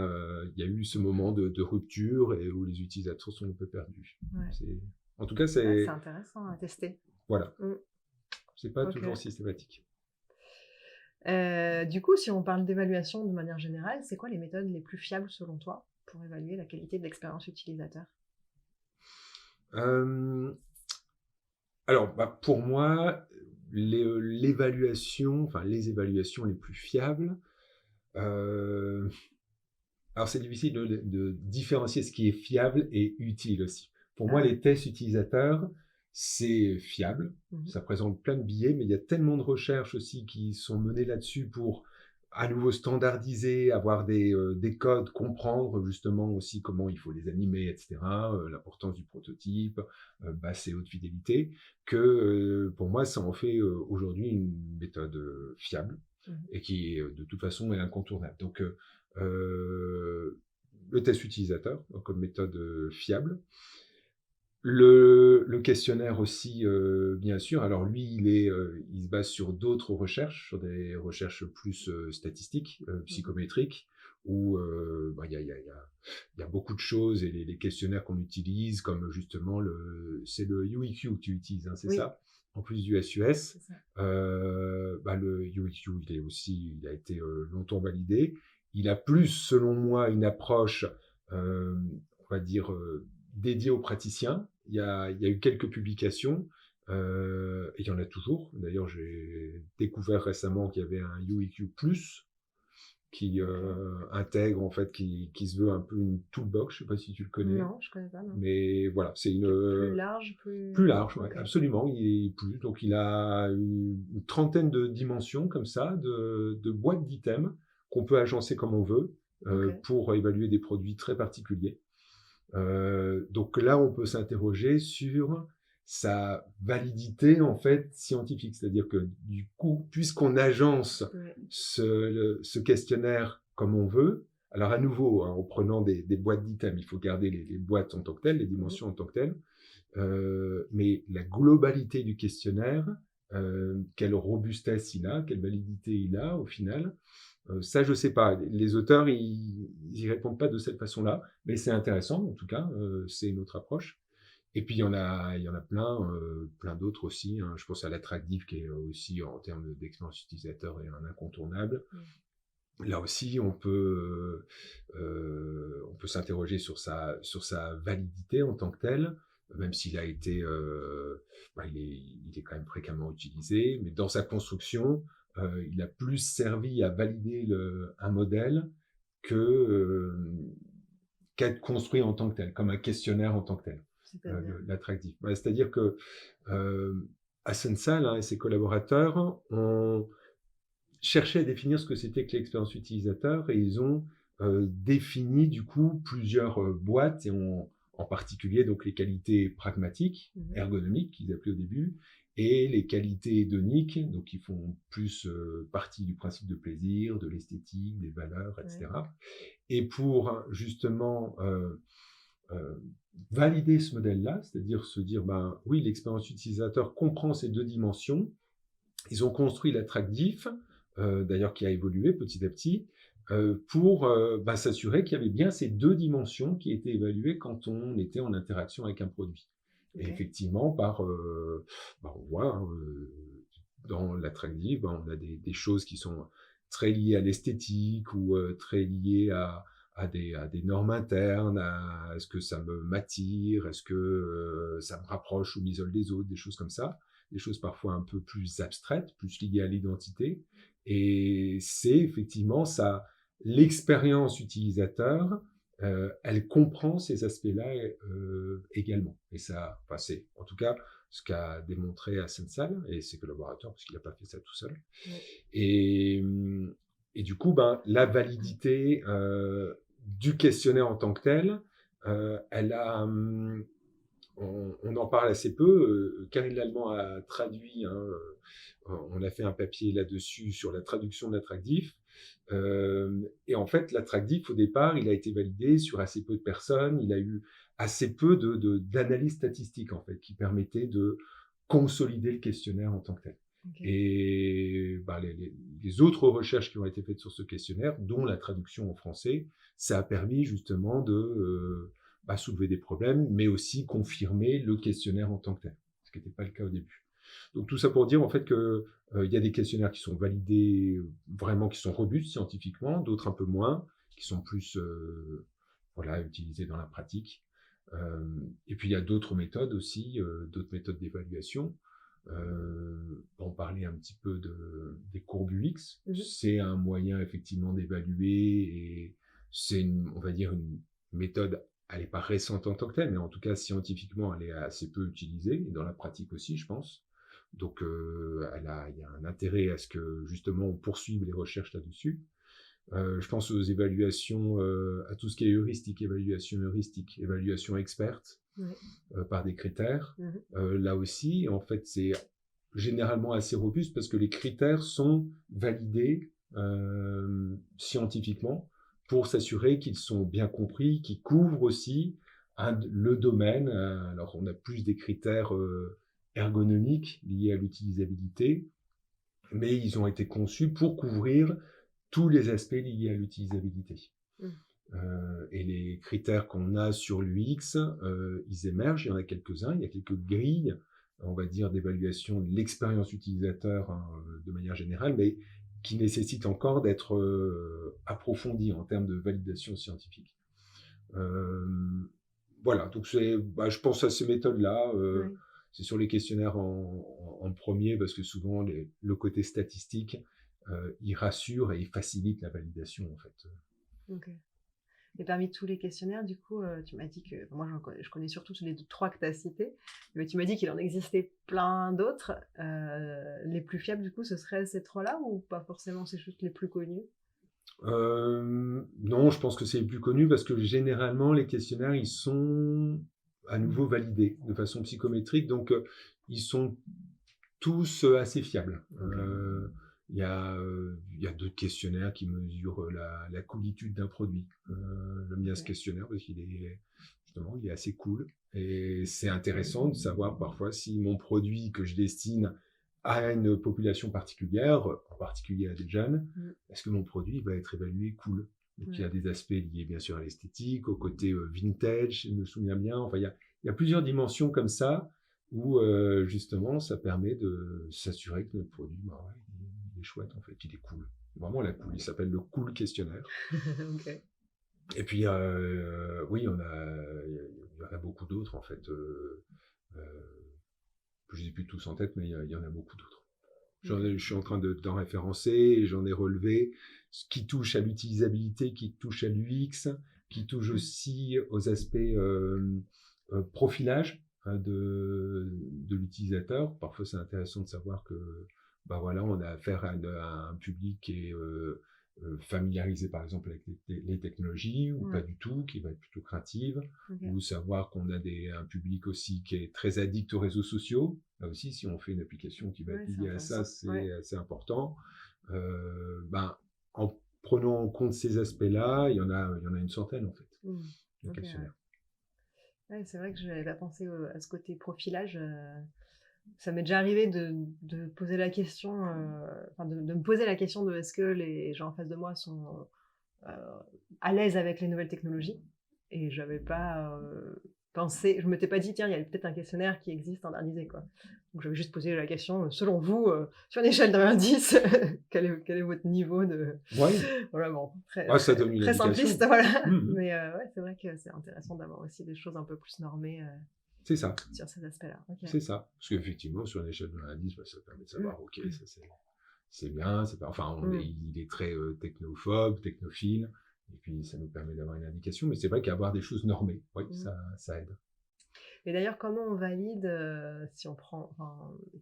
a eu ce moment de rupture et où les utilisateurs sont un peu perdus. Ouais. En tout cas, Ouais, c'est intéressant à tester. voilà, Mm. c'est pas Ok. toujours systématique. Du coup, si on parle d'évaluation de manière générale, c'est quoi les méthodes les plus fiables selon toi pour évaluer la qualité de l'expérience utilisateur? Euh, alors, pour moi, les évaluations les plus fiables, euh, alors c'est difficile de différencier ce qui est fiable et utile aussi. Pour moi, Ah, les tests utilisateurs, c'est fiable. mhm. Ça présente plein de billets, mais il y a tellement de recherches aussi qui sont menées là-dessus pour à nouveau standardiser, avoir des codes, comprendre justement aussi comment il faut les animer, etc., l'importance du prototype, basse et haute fidélité, que pour moi, ça en fait aujourd'hui une méthode fiable Mhm. et qui, de toute façon, est incontournable. Donc, le test utilisateur comme méthode fiable. Le questionnaire aussi, bien sûr. Alors lui, il se base sur d'autres recherches, sur des recherches plus statistiques, Mhm. psychométriques, où il y a beaucoup de choses et les questionnaires qu'on utilise, comme justement c'est le UEQ que tu utilises, hein, c'est Oui, ça? En plus du SUS, c'est ça. le UEQ, il a été longtemps validé. Il a plus, selon moi, une approche, on va dire, dédiée aux praticiens. Il y a eu quelques publications, et il y en a toujours. D'ailleurs, j'ai découvert récemment qu'il y avait un UEQ+, qui Ok. intègre, en fait, qui se veut un peu une toolbox, je sais pas si tu le connais, Non, je connais pas, non. mais voilà, c'est Plus large, plus... plus large, ouais, Ok. absolument, il est plus. Donc, il a une trentaine de dimensions comme ça, de boîtes d'items qu'on peut agencer comme on veut Ok. pour évaluer des produits très particuliers. Donc là, on peut s'interroger sur sa validité en fait scientifique, c'est-à-dire que du coup, puisqu'on agence Ouais. ce questionnaire comme on veut, alors à nouveau, hein, en prenant des boîtes d'items, il faut garder les boîtes en tant que telles, les Mhm. dimensions en tant que telles, mais la globalité du questionnaire, quelle robustesse il a, quelle validité il a au final, ça, je sais pas. Les auteurs, ils y répondent pas de cette façon-là, mais c'est intéressant, en tout cas, c'est une autre approche. Et puis, il y en a plein d'autres aussi, hein. Je pense à l'attractif, qui est aussi, en termes d'expérience utilisateur, est un incontournable. Mhm. Là aussi, on peut s'interroger sur sa validité en tant que telle, même s'il a été, il est quand même fréquemment utilisé, mais dans sa construction, il a plus servi à valider un modèle que qu'à être construit en tant que tel, comme un questionnaire en tant que tel. C'est-à-dire? l'attractif. Ouais, c'est-à-dire que Ascensal, et ses collaborateurs ont cherché à définir ce que c'était que l'expérience utilisateur et ils ont défini du coup plusieurs boîtes et en particulier donc les qualités pragmatiques, ergonomiques qu'ils appelaient au début, et les qualités hédoniques, donc qui font plus partie du principe de plaisir, de l'esthétique, des valeurs, etc. Et pour justement euh, valider ce modèle-là, c'est-à-dire se dire, ben oui, l'expérience utilisateur comprend ces deux dimensions, ils ont construit l'attractif, d'ailleurs qui a évolué petit à petit, pour s'assurer qu'il y avait bien ces deux dimensions qui étaient évaluées quand on était en interaction avec un produit. Et effectivement, on voit dans l'attractif, on a des choses qui sont très liées à l'esthétique ou très liées à des normes internes, à est-ce que ça m'attire, est-ce que ça me rapproche ou m'isole des autres, des choses comme ça, des choses parfois un peu plus abstraites, plus liées à l'identité. Et c'est effectivement ça, l'expérience utilisateur, elle comprend ces aspects-là également. Et ça, c'est en tout cas ce qu'a démontré Ascensal et ses collaborateurs, parce qu'il n'a pas fait ça tout seul. Et du coup, la validité du questionnaire en tant que tel, elle a... on en parle assez peu. Karine Lallemand a traduit, on a fait un papier là-dessus sur la traduction de l'attractif. Et en fait, l'attractif, au départ, il a été validé sur assez peu de personnes. Il a eu assez peu d'analyses statistiques, en fait, qui permettaient de consolider le questionnaire en tant que tel. Et les autres recherches qui ont été faites sur ce questionnaire, dont la traduction en français, ça a permis justement de soulever des problèmes, mais aussi confirmer le questionnaire en tant que tel, ce qui n'était pas le cas au début. Donc tout ça pour dire en fait que il y a des questionnaires qui sont validés vraiment, qui sont robustes scientifiquement, d'autres un peu moins, qui sont plus utilisés dans la pratique. Et puis il y a d'autres méthodes aussi, d'autres méthodes d'évaluation. On parlait un petit peu des courbes UX. C'est un moyen effectivement d'évaluer et c'est on va dire une méthode, elle n'est pas récente en tant que telle, mais en tout cas scientifiquement elle est assez peu utilisée et dans la pratique aussi je pense. Donc il y a un intérêt à ce que justement on poursuive les recherches là-dessus. Je pense aux évaluations, à tout ce qui est heuristique, évaluation experte, par des critères. Là aussi, en fait, c'est généralement assez robuste parce que les critères sont validés scientifiquement pour s'assurer qu'ils sont bien compris, qu'ils couvrent aussi le domaine. Alors, on a plus des critères ergonomiques liés à l'utilisabilité, mais ils ont été conçus pour couvrir tous les aspects liés à l'utilisabilité. Et les critères qu'on a sur l'UX, ils émergent, il y en a quelques-uns, il y a quelques grilles, on va dire, d'évaluation de l'expérience utilisateur de manière générale, mais qui nécessitent encore d'être approfondies en termes de validation scientifique. Voilà, donc je pense à ces méthodes-là. C'est sur les questionnaires en premier, parce que souvent, le côté statistique, il rassure et il facilite la validation, en fait. Ok. Et parmi tous les questionnaires, du coup, tu m'as dit que, moi je connais surtout les 3 que tu as cités, mais tu m'as dit qu'il en existait plein d'autres. Les plus fiables, du coup, ce seraient ces 3-là ou pas forcément ces choses les plus connues? Non, je pense que c'est les plus connus parce que généralement, les questionnaires, ils sont à nouveau validés de façon psychométrique, donc ils sont tous assez fiables. Il y a d'autres questionnaires qui mesurent la coolitude d'un produit. J'aime bien ce questionnaire parce qu'il est justement, il est assez cool. Et c'est intéressant de savoir parfois si mon produit que je destine à une population particulière, en particulier à des jeunes, est-ce que mon produit va être évalué cool? Donc il y a des aspects liés bien sûr à l'esthétique, au côté vintage, je me souviens bien. Enfin, il y a plusieurs dimensions comme ça où justement ça permet de s'assurer que notre produit, il est chouette en fait, il est cool. Vraiment la cool, il s'appelle le cool questionnaire. Okay. Et puis oui, il y en a beaucoup d'autres en fait. Je ne les ai plus tous en tête, mais il y en a beaucoup d'autres. Je suis en train d'en référencer et j'en ai relevé ce qui touche à l'utilisabilité, qui touche à l'UX, qui touche aussi aux aspects Profilage de l'utilisateur. Parfois, c'est intéressant de savoir que voilà, on a affaire à un public qui est familiarisé, par exemple, avec les technologies, ou pas du tout, qui va être plutôt craintive, ou savoir qu'on a un public aussi qui est très addict aux réseaux sociaux. Là aussi, si on fait une application qui va être liée à ça, c'est assez important. En prenant en compte ces aspects-là, il y en a une centaine, en fait, de questionnaires. Ouais, c'est vrai que je n'avais pas pensé à ce côté profilage. Ça m'est déjà arrivé de poser la question, de me poser la question de est-ce que les gens en face de moi sont à l'aise avec les nouvelles technologies. Et je n'avais pas pensé, je ne m'étais pas dit, tiens, il y a peut-être un questionnaire qui existe standardisé, quoi. Donc j'avais juste posé la question, selon vous, sur une échelle de 1 à 10, quel est votre niveau de... Voilà, bon, très simpliste, voilà. Mais c'est vrai que c'est intéressant d'avoir aussi des choses un peu plus normées c'est ça. Sur ces aspects-là. Okay. C'est ça. Parce qu'effectivement, sur une échelle de 1 à 10, ça permet de savoir, ok, ça c'est bien, c'est pas... Enfin, il est très technophobe, technophile, et puis ça nous permet d'avoir une indication, mais c'est vrai qu'avoir des choses normées, ça aide. Et d'ailleurs, comment on valide, si on prend,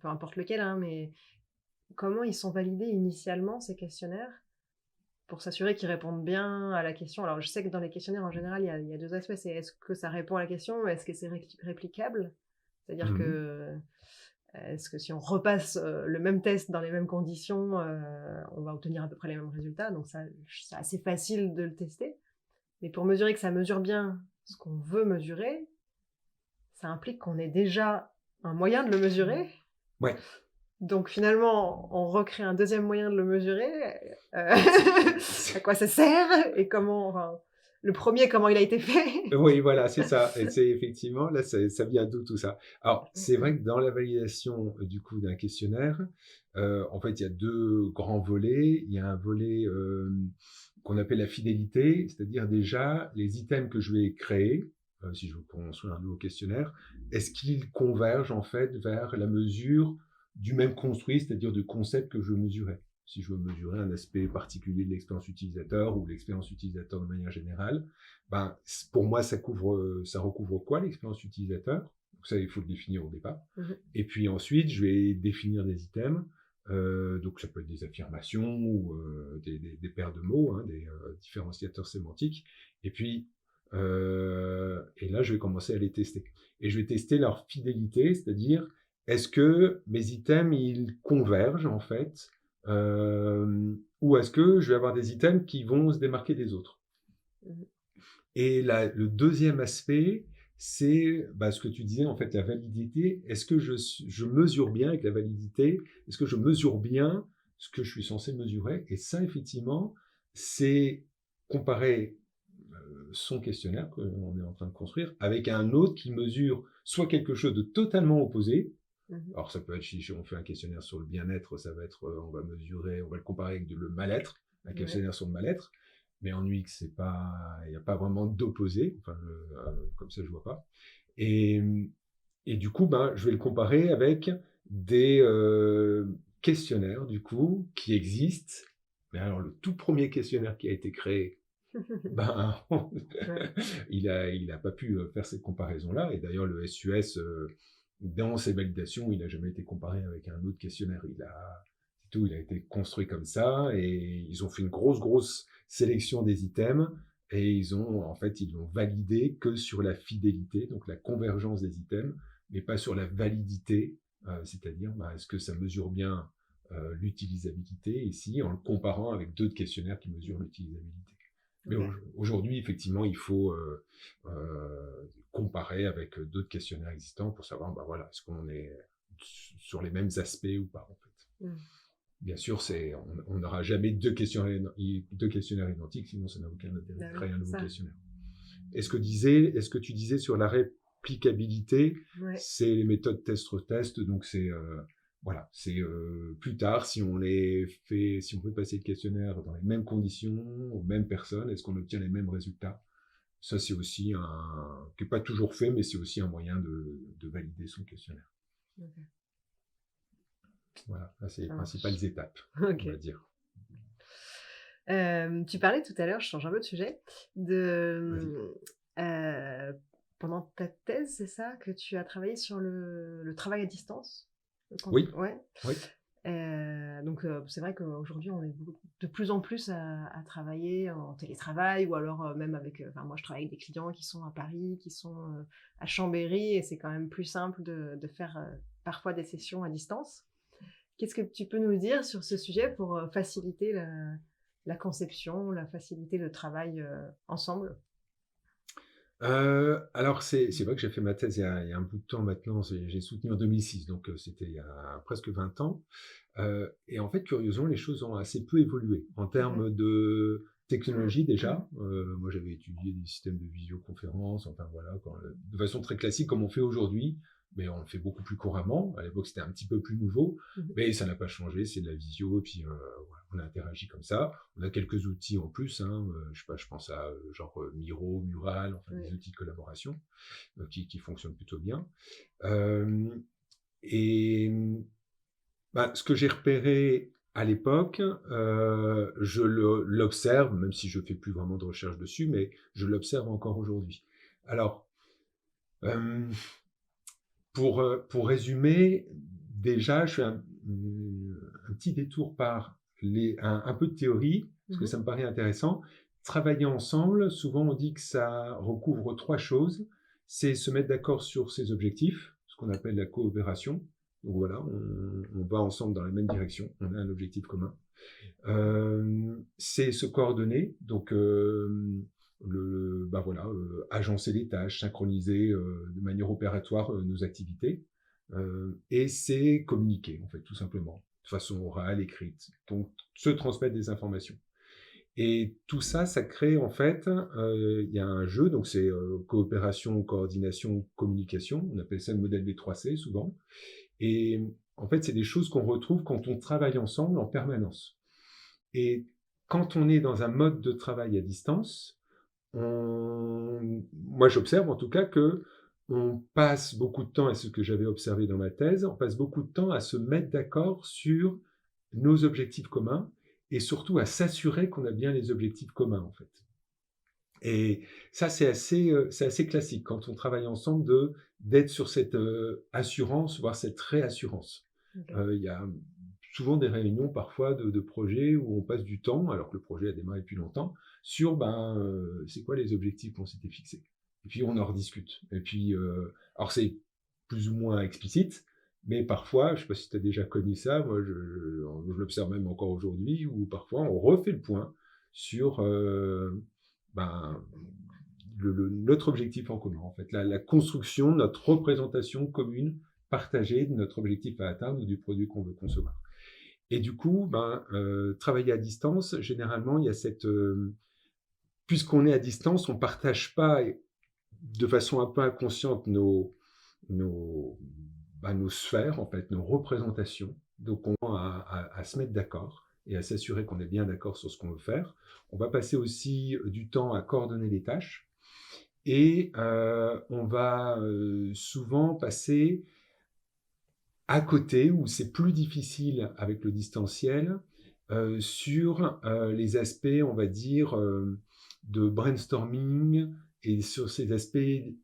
peu importe lequel, mais comment ils sont validés initialement, ces questionnaires, pour s'assurer qu'ils répondent bien à la question? Alors, je sais que dans les questionnaires, en général, il y a 2 aspects. C'est est-ce que ça répond à la question, est-ce que c'est réplicable? C'est-à-dire que est-ce que si on repasse le même test dans les mêmes conditions, on va obtenir à peu près les mêmes résultats? Donc ça, c'est assez facile de le tester. Mais pour mesurer que ça mesure bien ce qu'on veut mesurer, ça implique qu'on ait déjà un moyen de le mesurer. Ouais. Donc finalement, on recrée un deuxième moyen de le mesurer. À quoi ça sert? Et comment... le premier, comment il a été fait? Oui, voilà, c'est ça. Et c'est effectivement, là, ça vient d'où tout ça? Alors, c'est vrai que dans la validation du coup d'un questionnaire, en fait, il y a 2 grands volets. Il y a un volet qu'on appelle la fidélité, c'est-à-dire déjà les items que je vais créer, si je veux construire un nouveau questionnaire, est-ce qu'ils convergent en fait vers la mesure du même construit, c'est-à-dire du concept que je veux mesurer. Si je veux mesurer un aspect particulier de l'expérience utilisateur ou l'expérience utilisateur de manière générale, pour moi, ça recouvre quoi l'expérience utilisateur? Donc ça, il faut le définir au départ. Et puis ensuite, je vais définir des items. Donc ça peut être des affirmations ou des paires de mots, des différenciateurs sémantiques. Et puis, et là, je vais commencer à les tester. Et je vais tester leur fidélité, c'est-à-dire est-ce que mes items, ils convergent en fait, ou est-ce que je vais avoir des items qui vont se démarquer des autres? Et le deuxième aspect, c'est ce que tu disais, en fait, la validité. Est-ce que je mesure bien avec la validité? Est-ce que je mesure bien ce que je suis censé mesurer? Et ça, effectivement, c'est comparer son questionnaire qu'on est en train de construire avec un autre qui mesure soit quelque chose de totalement opposé. Alors, ça peut être, si on fait un questionnaire sur le bien-être, ça va être, on va le comparer avec le mal-être, un questionnaire sur le mal-être. Mais en UX, il n'y a pas vraiment d'opposé. Enfin, comme ça, je vois pas. Et du coup, je vais le comparer avec des questionnaires, du coup, qui existent. Mais alors, le tout premier questionnaire qui a été créé, il a pas pu faire cette comparaison-là. Et d'ailleurs, le SUS, dans ses validations, il n'a jamais été comparé avec un autre questionnaire. Il a été construit comme ça, et ils ont fait une grosse sélection des items, et ils l'ont validé que sur la fidélité, donc la convergence des items, mais pas sur la validité, c'est-à-dire est-ce que ça mesure bien l'utilisabilité ici, en le comparant avec d'autres questionnaires qui mesurent l'utilisabilité. Mais aujourd'hui, effectivement, il faut comparer avec d'autres questionnaires existants pour savoir, est-ce qu'on est sur les mêmes aspects ou pas, en fait. Bien sûr, on n'aura jamais deux questionnaires identiques, sinon ça n'a aucun intérêt de créer un nouveau questionnaire. Est-ce que tu disais sur la réplicabilité, c'est les méthodes test-retest, donc c'est plus tard, si on peut passer le questionnaire dans les mêmes conditions, aux mêmes personnes, est-ce qu'on obtient les mêmes résultats? Ça, c'est aussi qui n'est pas toujours fait, mais c'est aussi un moyen de valider son questionnaire. Okay. Voilà, c'est les principales étapes, on va dire. Tu parlais tout à l'heure, je change un peu de sujet, de pendant ta thèse, c'est ça, que tu as travaillé sur le travail à distance? Oui, Ouais. oui. Donc c'est vrai qu'aujourd'hui, on est de plus en plus à travailler en télétravail ou alors, même avec, enfin moi je travaille avec des clients qui sont à Paris, qui sont, à Chambéry et c'est quand même plus simple de faire, parfois des sessions à distance. Qu'est-ce que tu peux nous dire sur ce sujet pour, faciliter la conception, faciliter le travail, ensemble? Alors c'est vrai que j'ai fait ma thèse il y a un bout de temps maintenant, j'ai soutenu en 2006, donc c'était il y a presque 20 ans. Et en fait, curieusement, les choses ont assez peu évolué en OK. termes de technologie déjà. Moi, j'avais étudié des systèmes de visioconférence, enfin voilà, de façon très classique comme on fait aujourd'hui, mais on le fait beaucoup plus couramment. À l'époque, c'était un petit peu plus nouveau, Mmh. mais ça n'a pas changé, c'est de la visio, et puis voilà, on a interagi comme ça. On a quelques outils en plus, hein, je sais pas, je pense à genre Miro, Mural, enfin des Oui. outils de collaboration qui fonctionnent plutôt bien. Euh, et ce que j'ai repéré à l'époque, l'observe, même si je fais plus vraiment de recherche dessus, mais je l'observe encore aujourd'hui. Alors, euh, pour résumer, déjà, je fais un petit détour par un peu de théorie, parce que Mmh. ça me paraît intéressant. Travailler ensemble, souvent on dit que ça recouvre trois choses. C'est se mettre d'accord sur ses objectifs, ce qu'on appelle la coopération. Donc voilà, on va ensemble dans la même direction, on a un objectif commun. C'est se coordonner, donc voilà, agencer les tâches, synchroniser de manière opératoire nos activités, et c'est communiquer en fait tout simplement, de façon orale, écrite, donc se transmettre des informations. Et tout ça, ça crée en fait, il y a un jeu, donc c'est coopération, coordination, communication, on appelle ça le modèle des 3C souvent, et en fait c'est des choses qu'on retrouve quand on travaille ensemble en permanence. Et quand on est dans un mode de travail à distance, moi j'observe en tout cas que on passe beaucoup de temps, et c'est ce que j'avais observé dans ma thèse, on passe beaucoup de temps à se mettre d'accord sur nos objectifs communs et surtout à s'assurer qu'on a bien les objectifs communs en fait. Et ça c'est assez classique quand on travaille ensemble d'être sur cette assurance, voire cette réassurance. OK. Il y a souvent des réunions parfois de projets où on passe du temps, alors que le projet a démarré depuis longtemps, sur c'est quoi les objectifs qu'on s'était fixés. Et puis on en rediscute. Et puis, alors c'est plus ou moins explicite, mais parfois, je ne sais pas si tu as déjà connu ça, moi je l'observe même encore aujourd'hui, où parfois on refait le point sur ben, notre objectif en commun, en fait, la construction, notre représentation commune, partagée de notre objectif à atteindre ou du produit qu'on veut concevoir. Et du coup, travailler à distance, généralement, il y a puisqu'on est à distance, on ne partage pas de façon un peu inconsciente nos, nos sphères, en fait, nos représentations. Donc, on va à se mettre d'accord et à s'assurer qu'on est bien d'accord sur ce qu'on veut faire. On va passer aussi du temps à coordonner les tâches et on va souvent passer à côté, où c'est plus difficile avec le distanciel, sur les aspects, on va dire, de brainstorming et sur ces aspects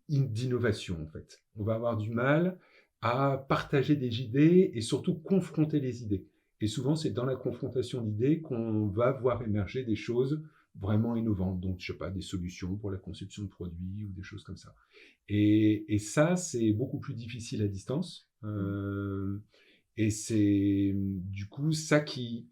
d'innovation, en fait. On va avoir du mal à partager des idées et surtout confronter les idées. Et souvent, c'est dans la confrontation d'idées qu'on va voir émerger des choses vraiment innovantes. Donc, je sais pas, des solutions pour la conception de produits ou des choses comme ça. Et ça, c'est beaucoup plus difficile à distance. Mmh. Et c'est du coup ça qui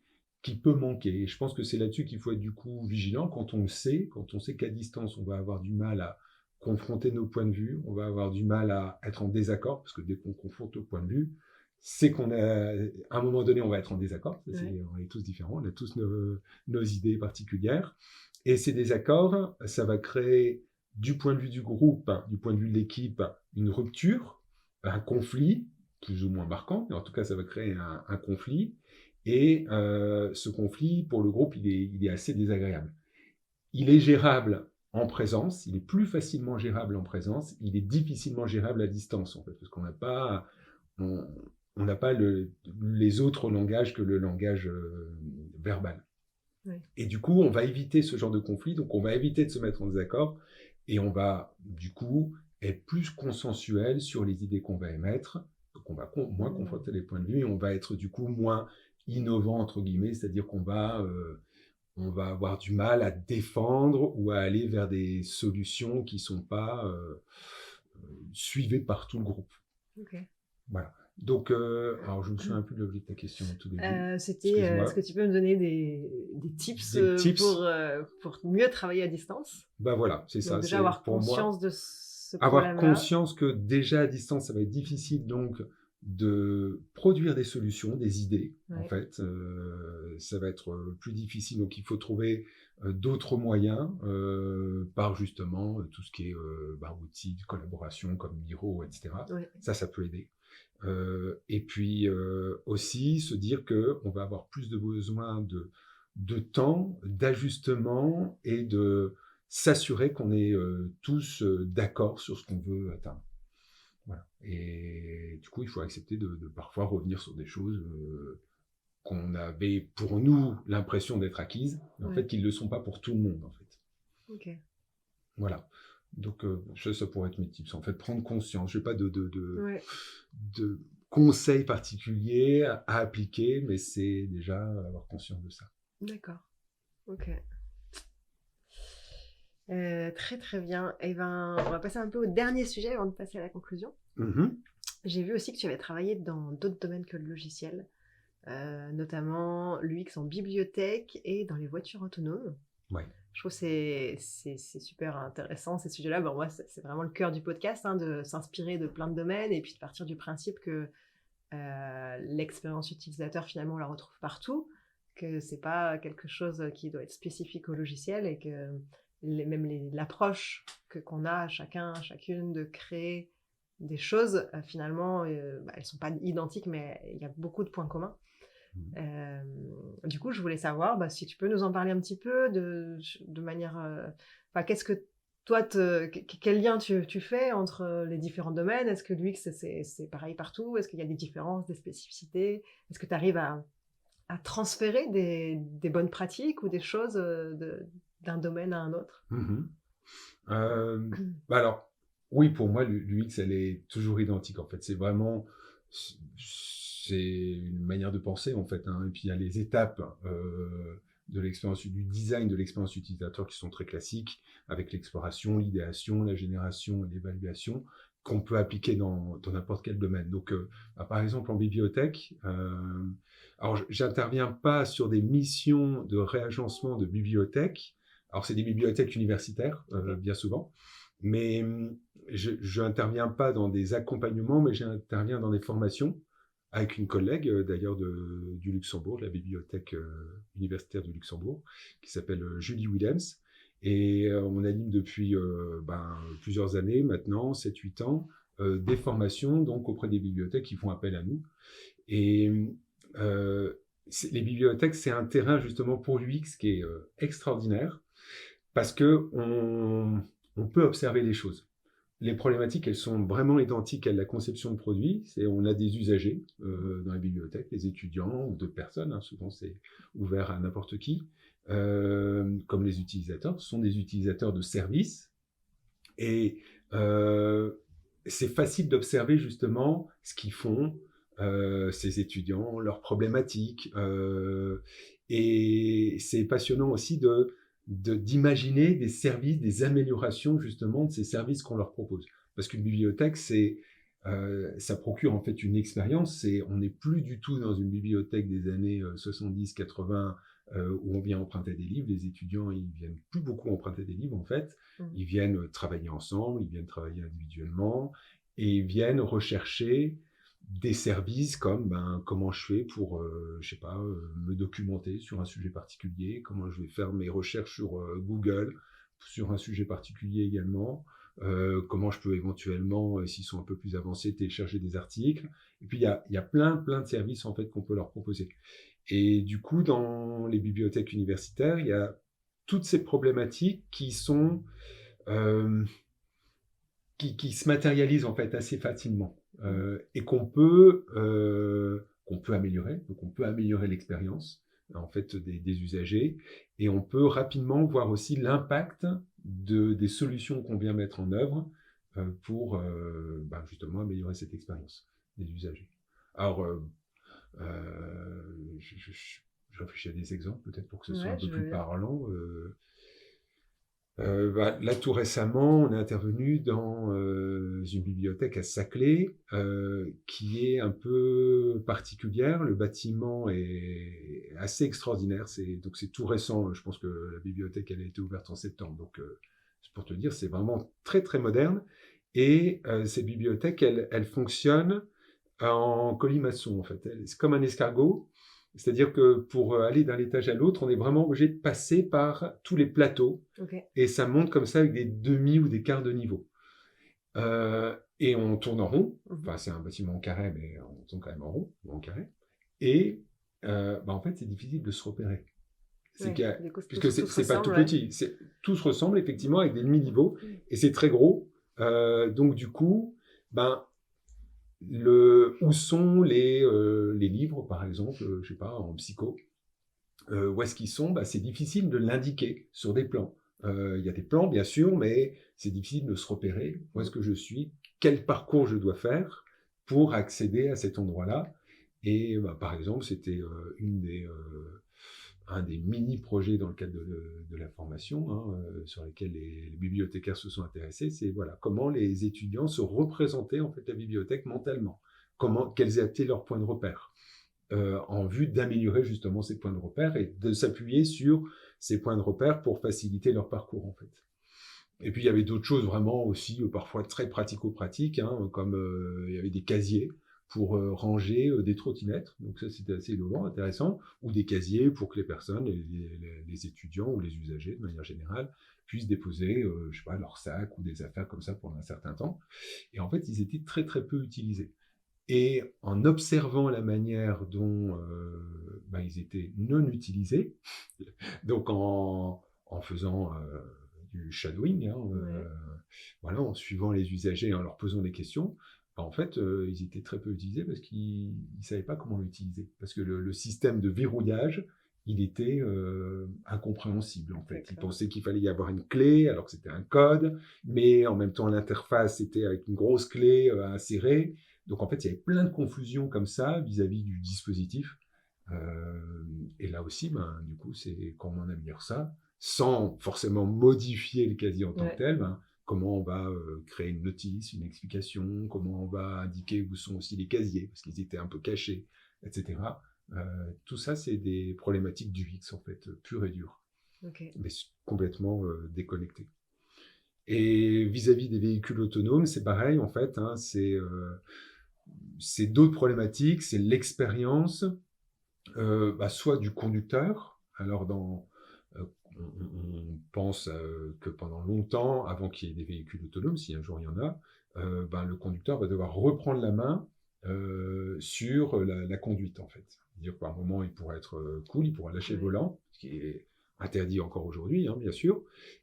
peut manquer. Et je pense que c'est là-dessus qu'il faut être du coup vigilant quand on sait qu'à distance, on va avoir du mal à confronter nos points de vue, on va avoir du mal à être en désaccord, parce que dès qu'on confronte nos points de vue, c'est à un moment donné, on va être en désaccord. Ouais. On est tous différents, on a tous nos idées particulières. Et ces désaccords, ça va créer du point de vue du groupe, du point de vue de l'équipe, une rupture, un conflit, plus ou moins marquant, mais en tout cas, ça va créer un conflit. Et ce conflit, pour le groupe, il est assez désagréable. Il est gérable en présence, il est plus facilement gérable en présence, il est difficilement gérable à distance, en fait, parce qu'on n'a pas, on n'a pas les autres langages que le langage verbal. Ouais. Et du coup, on va éviter ce genre de conflit, donc on va éviter de se mettre en désaccord, et on va, du coup, est plus consensuel sur les idées qu'on va émettre, donc on va moins confronter les points de vue, et on va être du coup moins innovant, entre guillemets, c'est-à-dire qu'on va avoir du mal à défendre ou à aller vers des solutions qui ne sont pas suivées par tout le groupe. Ok. Voilà. Donc, alors je me souviens plus de l'objet de ta question au tout début. C'était, Excuse-moi. est-ce que tu peux me donner des tips, Des tips pour mieux travailler à distance? Ben voilà, c'est ça. Donc déjà C'est avoir pour moi, conscience de ce avoir problème-là. conscience que déjà à distance, ça va être difficile donc de produire des solutions, des idées. En Ouais. fait, ça va être plus difficile. Donc il faut trouver d'autres moyens par justement tout ce qui est outils de collaboration comme Miro, etc. Ouais. Ça peut aider. Et puis aussi se dire que on va avoir plus de besoin de temps, d'ajustement et de s'assurer qu'on est tous d'accord sur ce qu'on veut atteindre. Voilà. Et du coup, il faut accepter de parfois revenir sur des choses qu'on avait pour nous l'impression d'être acquises, mais en fait qu'ils ne le sont pas pour tout le monde en fait. Ok. Voilà. Donc ça pourrait être mes tips. En fait, prendre conscience. Je n'ai pas Ouais. de conseils particuliers à appliquer, mais c'est déjà avoir conscience de ça. D'accord. Ok. Très très bien. Et ben, on va passer un peu au dernier sujet avant de passer à la conclusion. J'ai vu aussi que tu avais travaillé dans d'autres domaines que le logiciel, notamment l'UX en bibliothèque et dans les voitures autonomes. Ouais. Je trouve que c'est super intéressant ces sujets-là. Bon, moi, c'est vraiment le cœur du podcast, hein, de s'inspirer de plein de domaines et puis de partir du principe que l'expérience utilisateur, finalement, on la retrouve partout, que c'est pas quelque chose qui doit être spécifique au logiciel et que l'approche qu'on a chacune de créer des choses, finalement, elles sont pas identiques, mais il y a beaucoup de points communs. Du coup, je voulais savoir si tu peux nous en parler un petit peu de manière... qu'est-ce que toi, quel lien tu fais entre les différents domaines? Est-ce que l'UX, c'est pareil partout? Est-ce qu'il y a des différences, des spécificités? Est-ce que tu arrives à transférer des bonnes pratiques ou des choses d'un domaine à un autre? Alors, oui, pour moi, l'UX, elle est toujours identique, en fait. C'est vraiment... C'est une manière de penser, en fait. Et puis, il y a les étapes de l'expérience, du design de l'expérience utilisateur qui sont très classiques, avec l'exploration, l'idéation, la génération et l'évaluation, qu'on peut appliquer dans n'importe quel domaine. Donc, par exemple, en bibliothèque, alors, j'interviens pas sur des missions de réagencement de bibliothèques. Alors, c'est des bibliothèques universitaires, bien souvent. Mais je n'interviens pas dans des accompagnements, mais j'interviens dans des formations avec une collègue, d'ailleurs, du Luxembourg, de la bibliothèque universitaire du Luxembourg, qui s'appelle Julie Willems. Et on anime depuis plusieurs années maintenant, 7-8 ans, des formations donc, auprès des bibliothèques qui font appel à nous. Et les bibliothèques, c'est un terrain justement pour l'UX qui est extraordinaire parce qu'on peut observer les choses. Les problématiques, elles sont vraiment identiques à la conception de produits. On a des usagers dans la bibliothèque, les étudiants ou d'autres personnes, souvent c'est ouvert à n'importe qui, comme les utilisateurs. Ce sont des utilisateurs de services et c'est facile d'observer justement ce qu'ils font, ces étudiants, leurs problématiques. Et c'est passionnant aussi d'imaginer des services, des améliorations justement de ces services qu'on leur propose. Parce qu'une bibliothèque, ça procure en fait une expérience. On n'est plus du tout dans une bibliothèque des années 70-80 où on vient emprunter des livres. Les étudiants, ils viennent plus beaucoup emprunter des livres en fait. Ils viennent travailler ensemble, ils viennent travailler individuellement et ils viennent rechercher des services comme comment je fais pour, me documenter sur un sujet particulier, comment je vais faire mes recherches sur Google, sur un sujet particulier également, comment je peux éventuellement, s'ils sont un peu plus avancés, télécharger des articles. Et puis, il y a plein de services en fait qu'on peut leur proposer. Et du coup, dans les bibliothèques universitaires, il y a toutes ces problématiques qui sont... qui se matérialisent en fait assez facilement et qu'on peut améliorer. Donc on peut améliorer l'expérience en fait des usagers et on peut rapidement voir aussi l'impact des solutions qu'on vient mettre en œuvre pour justement améliorer cette expérience des usagers. Alors, je réfléchis à des exemples peut-être pour que ce soit un peu plus parlant. Là, tout récemment, on est intervenu dans une bibliothèque à Saclay qui est un peu particulière. Le bâtiment est assez extraordinaire. Donc c'est tout récent. Je pense que la bibliothèque elle a été ouverte en septembre. Donc c'est pour te dire, c'est vraiment très très moderne. Et cette bibliothèque, elle fonctionne en colimaçon en fait. C'est comme un escargot. C'est-à-dire que pour aller d'un étage à l'autre, on est vraiment obligé de passer par tous les plateaux. Okay. Et ça monte comme ça avec des demi ou des quarts de niveau. Et on tourne en rond. Enfin, c'est un bâtiment en carré, mais on tourne quand même en rond ou en carré. Et en fait, c'est difficile de se repérer. Puisque c'est pas tout petit. Tout se ressemble effectivement avec des demi-niveaux. Et c'est très gros. Donc du coup, où sont les livres, par exemple, je sais pas, en psycho, où est-ce qu'ils sont, c'est difficile de l'indiquer sur des plans. Il y a des plans, bien sûr, mais c'est difficile de se repérer. Où est-ce que je suis? Quel parcours je dois faire pour accéder à cet endroit-là? Et par exemple, c'était un des mini-projets dans le cadre de la formation, sur lesquels les bibliothécaires se sont intéressés, c'est comment les étudiants se représentaient en fait la bibliothèque mentalement, quels étaient leurs points de repère, en vue d'améliorer justement ces points de repère et de s'appuyer sur ces points de repère pour faciliter leur parcours en fait. Et puis il y avait d'autres choses vraiment aussi parfois très pratico-pratiques, comme il y avait des casiers pour ranger des trottinettes, donc ça c'était assez innovant, intéressant, ou des casiers pour que les personnes, les étudiants ou les usagers de manière générale, puissent déposer, je sais pas, leurs sacs ou des affaires comme ça pendant un certain temps. Et en fait, ils étaient très très peu utilisés. Et en observant la manière dont ils étaient non utilisés, donc en faisant du shadowing, en suivant les usagers et en leur posant des questions, en fait, ils étaient très peu utilisés parce qu'ils ne savaient pas comment l'utiliser. Parce que le système de verrouillage, il était incompréhensible, en fait. Ils pensaient qu'il fallait y avoir une clé, alors que c'était un code, mais en même temps, l'interface était avec une grosse clé à insérer. Donc, en fait, il y avait plein de confusion comme ça vis-à-vis du dispositif. Et là aussi, du coup, c'est comment on améliore ça, sans forcément modifier le casier en tant que tel, comment on va créer une notice, une explication, comment on va indiquer où sont aussi les casiers, parce qu'ils étaient un peu cachés, etc. Tout ça, c'est des problématiques du X, en fait, pur et dur, mais complètement déconnectées. Et vis-à-vis des véhicules autonomes, c'est pareil, en fait, c'est d'autres problématiques, c'est l'expérience, soit du conducteur. Alors, on pense que pendant longtemps, avant qu'il y ait des véhicules autonomes, si un jour il y en a, le conducteur va devoir reprendre la main sur la conduite, en fait. C'est-à-dire qu'à un moment, il pourra être cool, il pourra lâcher le volant, ce qui est interdit encore aujourd'hui, bien sûr,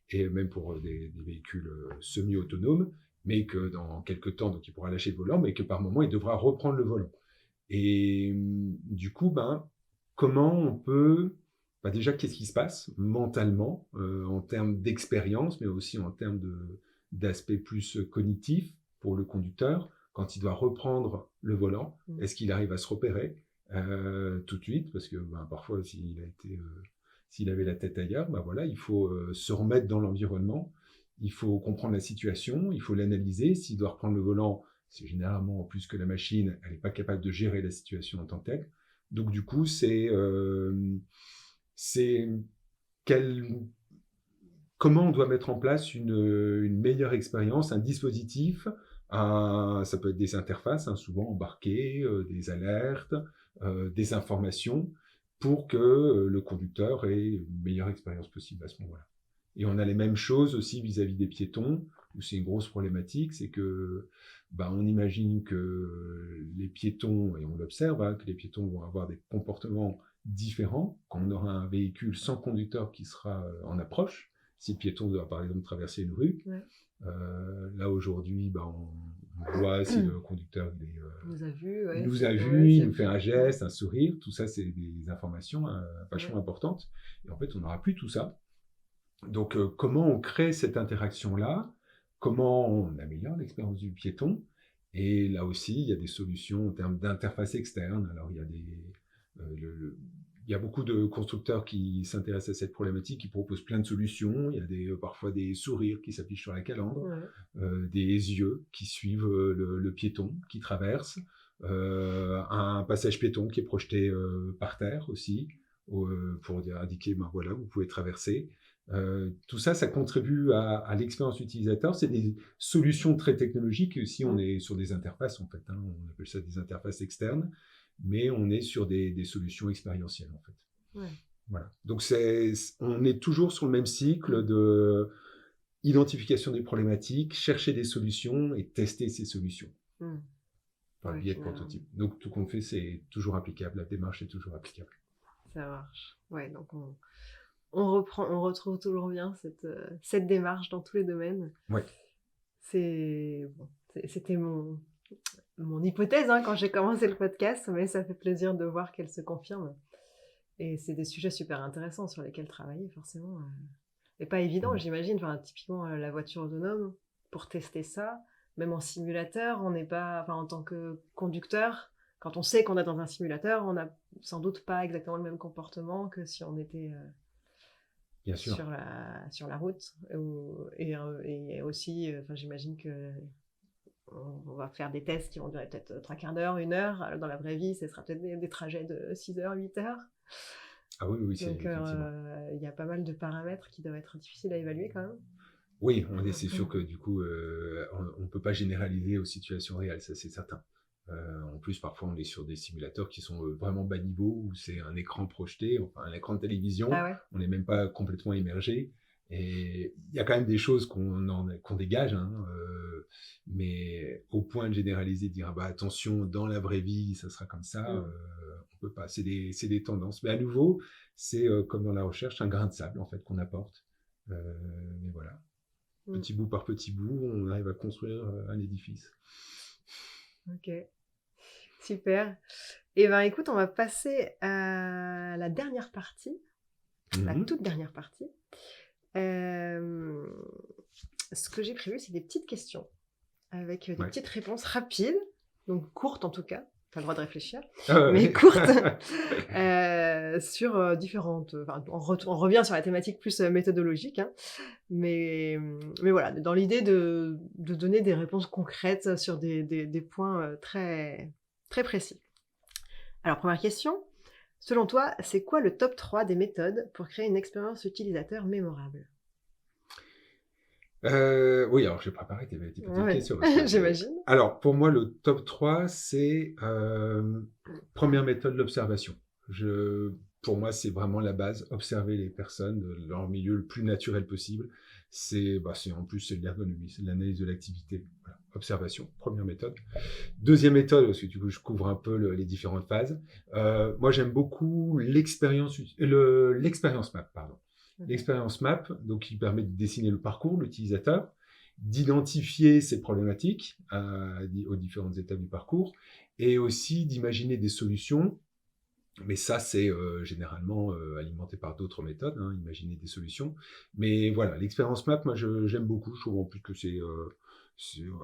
et même pour des véhicules semi-autonomes, mais que dans quelques temps, donc il pourra lâcher le volant, mais que par moment, il devra reprendre le volant. Et du coup, comment on peut... déjà, qu'est-ce qui se passe mentalement en termes d'expérience, mais aussi en termes d'aspect plus cognitif pour le conducteur quand il doit reprendre le volant? Est-ce qu'il arrive à se repérer tout de suite? Parce que parfois, s'il avait la tête ailleurs, il faut se remettre dans l'environnement, il faut comprendre la situation, il faut l'analyser. S'il doit reprendre le volant, c'est généralement en plus que la machine, elle n'est pas capable de gérer la situation en tant que telle. Donc du coup, comment on doit mettre en place une meilleure expérience, un dispositif, ça peut être des interfaces, souvent embarquées, des alertes, des informations, pour que le conducteur ait une meilleure expérience possible à ce moment-là. Et on a les mêmes choses aussi vis-à-vis des piétons, où c'est une grosse problématique, c'est que on imagine que les piétons, et on l'observe, que les piétons vont avoir des comportements différents quand on aura un véhicule sans conducteur qui sera en approche. Si le piéton doit par exemple traverser une rue, là aujourd'hui, on voit si le conducteur nous a vu, il nous fait un geste, un sourire, tout ça c'est des informations vachement importantes. Et en fait, on n'aura plus tout ça. Donc, comment on crée cette interaction-là? comment on améliore l'expérience du piéton. Et là aussi, il y a des solutions en termes d'interface externe. Alors, il y a beaucoup de constructeurs qui s'intéressent à cette problématique, qui proposent plein de solutions. Il y a parfois des sourires qui s'affichent sur la calandre, des yeux qui suivent le piéton qui traverse, un passage piéton qui est projeté par terre aussi, pour indiquer, ben voilà, vous pouvez traverser. Tout ça, ça contribue à l'expérience utilisateur. C'est des solutions très technologiques. Aussi, on est sur des interfaces, en fait. On appelle ça des interfaces externes, mais on est sur des solutions expérientielles, en fait. Ouais. Voilà. Donc, on est toujours sur le même cycle de identification des problématiques, chercher des solutions et tester ces solutions par le biais de prototypes. Donc, tout qu'on fait, c'est toujours applicable. La démarche est toujours applicable. Ça marche. Ouais, donc on retrouve toujours bien cette démarche dans tous les domaines. Ouais. C'était mon hypothèse quand j'ai commencé le podcast, mais ça fait plaisir de voir qu'elle se confirme. Et c'est des sujets super intéressants sur lesquels travailler, forcément. Et pas évident, j'imagine. Enfin, typiquement, la voiture autonome, pour tester ça, même en simulateur, on n'est pas... Enfin, en tant que conducteur, quand on sait qu'on est dans un simulateur, on n'a sans doute pas exactement le même comportement que si on était... Bien sûr. Sur la route. Et aussi, j'imagine que on va faire des tests qui vont durer peut-être 3/4 d'heure, 1 heure. Alors, dans la vraie vie, ce sera peut-être des trajets de 6 heures, 8 heures. Ah oui, c'est donc, effectivement. Il y a pas mal de paramètres qui doivent être difficiles à évaluer quand même. Oui, c'est sûr que du coup, on ne peut pas généraliser aux situations réelles, ça c'est certain. En plus, parfois, on est sur des simulateurs qui sont vraiment bas niveau, où c'est un écran projeté, enfin un écran de télévision, on n'est même pas complètement immergé. Et il y a quand même des choses qu'on dégage, mais au point de généraliser, de dire attention, dans la vraie vie, ça sera comme ça, on peut pas. C'est des tendances. Mais à nouveau, c'est comme dans la recherche, un grain de sable en fait qu'on apporte. Mais voilà. Petit bout par petit bout, on arrive à construire un édifice. Ok, super. Et ben écoute, on va passer à la dernière partie, la toute dernière partie. Ce que j'ai prévu, c'est des petites questions avec des petites réponses rapides, donc courtes en tout cas. Tu as le droit de réfléchir, mais courtes, sur différentes... on revient sur la thématique plus méthodologique, mais voilà, dans l'idée de donner des réponses concrètes sur des points très, très précis. Alors, première question. Selon toi, c'est quoi le top 3 des méthodes pour créer une expérience utilisateur mémorable ? Oui, alors j'ai préparé tes petites questions. J'imagine. Alors, pour moi, le top 3, c'est première méthode, l'observation. Pour moi, c'est vraiment la base, observer les personnes dans leur milieu le plus naturel possible. En plus, c'est de l'ergonomie, c'est de l'analyse de l'activité. Voilà. Observation, première méthode. Deuxième méthode, parce que du coup, je couvre un peu les différentes phases. Moi, j'aime beaucoup l'expérience map, pardon. L'expérience map, donc qui permet de dessiner le parcours de l'utilisateur, d'identifier ses problématiques aux différentes étapes du parcours, et aussi d'imaginer des solutions. Mais ça, c'est généralement alimenté par d'autres méthodes, imaginer des solutions. Mais voilà, l'expérience map, moi, j'aime beaucoup. Je trouve en plus que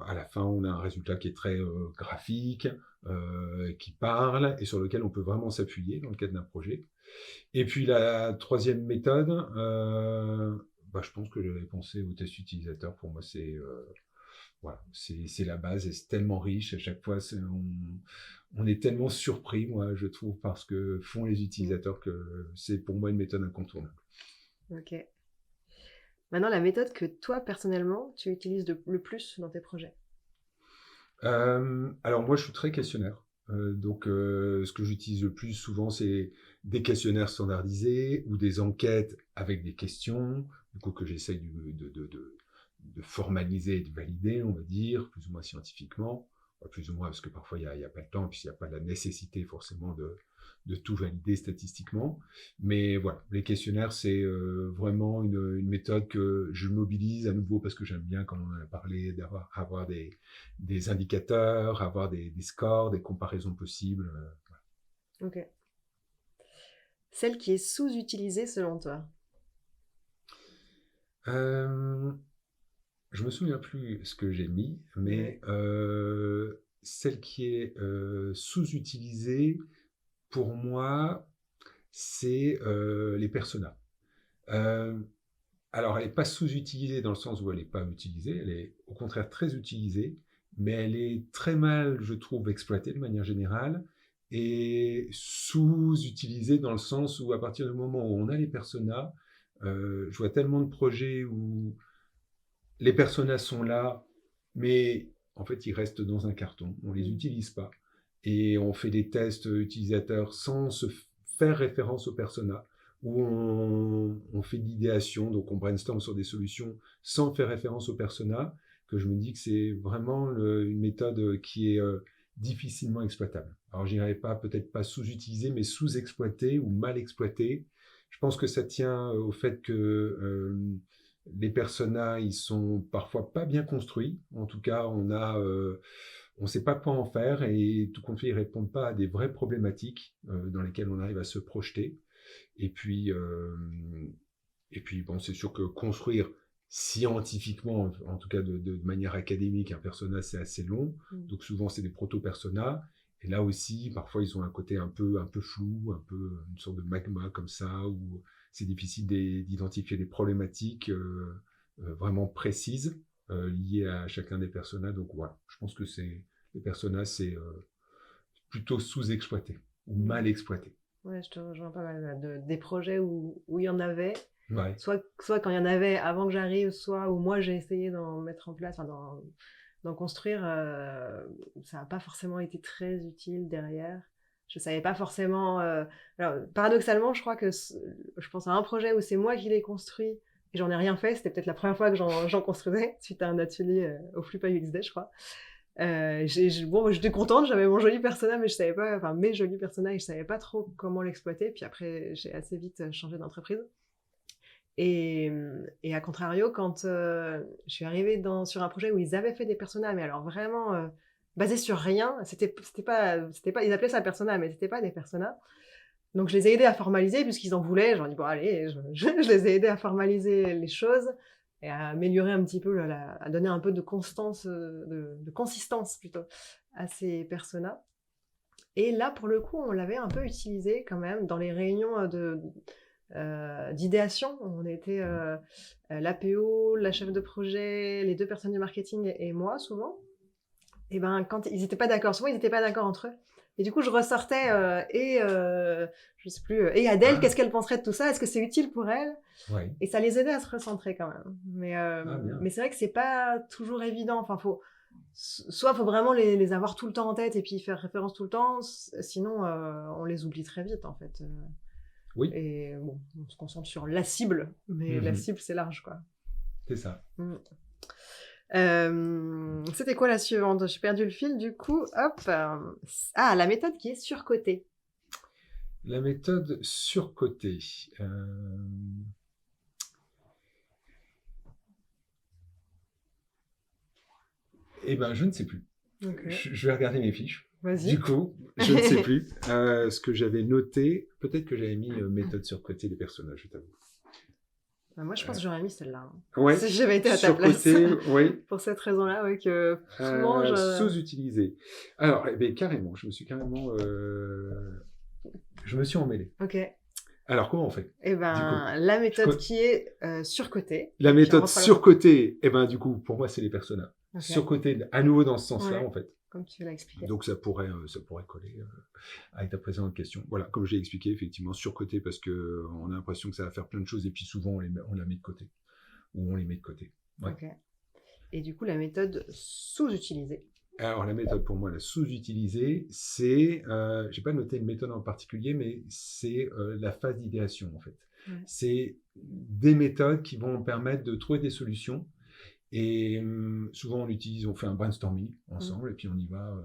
à la fin, on a un résultat qui est très graphique, qui parle, et sur lequel on peut vraiment s'appuyer dans le cadre d'un projet. Et puis la troisième méthode, je pense que j'avais pensé au test utilisateur. Pour moi, c'est la base, et c'est tellement riche. À chaque fois, on est tellement surpris, moi, je trouve, parce que font les utilisateurs, que c'est pour moi une méthode incontournable. Ok. Maintenant, la méthode que toi, personnellement, tu utilises le plus dans tes projets ? Alors moi, je suis très questionnaire. Donc, ce que j'utilise le plus souvent, c'est des questionnaires standardisés ou des enquêtes avec des questions, du coup, que j'essaye de formaliser et de valider, on va dire, plus ou moins scientifiquement. Plus ou moins, parce que parfois, il n'y a pas le temps, et puis il n'y a pas la nécessité forcément de tout valider statistiquement. Mais voilà, les questionnaires, c'est vraiment une méthode que je mobilise à nouveau, parce que j'aime bien, comme on en a parlé, avoir des indicateurs, avoir des scores, des comparaisons possibles. Ok. Celle qui est sous-utilisée selon toi ? je me souviens plus ce que j'ai mis, mais celle qui est sous-utilisée, pour moi, c'est les personas. Euh, alors, elle n'est pas sous-utilisée dans le sens où elle n'est pas utilisée, elle est au contraire très utilisée, mais elle est très mal, je trouve, exploitée de manière générale, et sous-utilisée dans le sens où, à partir du moment où on a les personas, je vois tellement de projets où les personas sont là, mais en fait, ils restent dans un carton, on ne les utilise pas, et on fait des tests utilisateurs sans se faire référence aux personas, où on fait de l'idéation, donc on brainstorm sur des solutions sans faire référence aux personas, que je me dis que c'est vraiment une méthode qui est difficilement exploitable. Alors je dirais pas, peut-être pas sous-utilisée, mais sous-exploitée ou mal exploitée. Je pense que ça tient au fait que les personas, ils sont parfois pas bien construits. En tout cas, on sait pas quoi en faire et tout compte fait, ils répondent pas à des vraies problématiques dans lesquelles on arrive à se projeter. Et puis, bon, c'est sûr que construire scientifiquement, en tout cas de manière académique, un persona, c'est assez long. Donc souvent, c'est des proto-personas. Et là aussi, parfois, ils ont un côté un peu flou, un peu une sorte de magma comme ça, où c'est difficile d'identifier des problématiques vraiment précises liées à chacun des personas. Donc voilà, je pense que les personas, c'est plutôt sous-exploité ou mal exploité. Ouais, je te rejoins pas mal là, des projets où il y en avait, Ouais. soit quand il y en avait avant que j'arrive, soit où moi j'ai essayé d'en mettre en place, d'en construire, ça n'a pas forcément été très utile derrière. Je savais pas forcément. Alors, paradoxalement, je crois que je pense à un projet où c'est moi qui l'ai construit et j'en ai rien fait. C'était peut-être la première fois que j'en construisais suite à un atelier au Flupa UXD, je crois. Bon, j'étais contente, j'avais mon joli persona, mais je savais pas, enfin mes jolis personnages, et je savais pas trop comment l'exploiter. Puis après, j'ai assez vite changé d'entreprise. Et à contrario, quand je suis arrivée sur un projet où ils avaient fait des personas, mais alors vraiment basés sur rien, c'était pas, ils appelaient ça persona, mais c'était pas des personas. Donc je les ai aidés à formaliser puisqu'ils en voulaient. J'en ai dit bon allez, je les ai aidés à formaliser les choses et à améliorer un petit peu, à donner un peu de constance, de consistance plutôt à ces personas. Et là pour le coup, on l'avait un peu utilisé quand même dans les réunions d'idéation. On était l'APO, la chef de projet, les 2 personnes du marketing et moi souvent. Et ben quand ils n'étaient pas d'accord, souvent ils n'étaient pas d'accord entre eux. Et du coup, je ressortais je sais plus, et Adèle, qu'est-ce qu'elle penserait de tout ça? Est-ce que c'est utile pour elle? Ouais. Et ça les aidait à se recentrer quand même. Mais c'est vrai que c'est pas toujours évident. Enfin, soit faut vraiment les avoir tout le temps en tête et puis y faire référence tout le temps, sinon on les oublie très vite en fait. Oui. Et bon, on se concentre sur la cible, mais la cible c'est large quoi. C'est ça. C'était quoi la suivante? J'ai perdu le fil du coup. Hop. La méthode qui est surcotée. La méthode surcotée. Eh ben, je ne sais plus. Okay. Je vais regarder mes fiches. Vas-y. Du coup, je ne sais plus ce que j'avais noté. Peut-être que j'avais mis méthode surcotée des personnages, je t'avoue. Moi, je pense que j'aurais mis celle-là. Ouais. Si j'avais été à ta place. Oui. Pour cette raison-là, oui, que souvent sous-utilisé. Alors, carrément, je me suis emmêlé. Ok. Alors, comment on fait? Eh ben, la méthode qui est surcotée. La méthode surcotée, du coup, pour moi, c'est les personas. Okay. Surcotée, à nouveau dans ce sens-là, en fait. Comme tu l'as expliqué. Donc, ça pourrait coller avec ta précédente question. Voilà, comme j'ai expliqué, effectivement, surcoté parce qu'on a l'impression que ça va faire plein de choses et puis souvent, on la met de côté. Ou on les met de côté. Ouais. Ok. Et du coup, la méthode sous-utilisée. Alors, la méthode, pour moi, la sous-utilisée, c'est, j'ai pas noté une méthode en particulier, mais c'est la phase d'idéation, en fait. Ouais. C'est des méthodes qui vont permettre de trouver des solutions. Et souvent, on fait un brainstorming ensemble, et puis on y va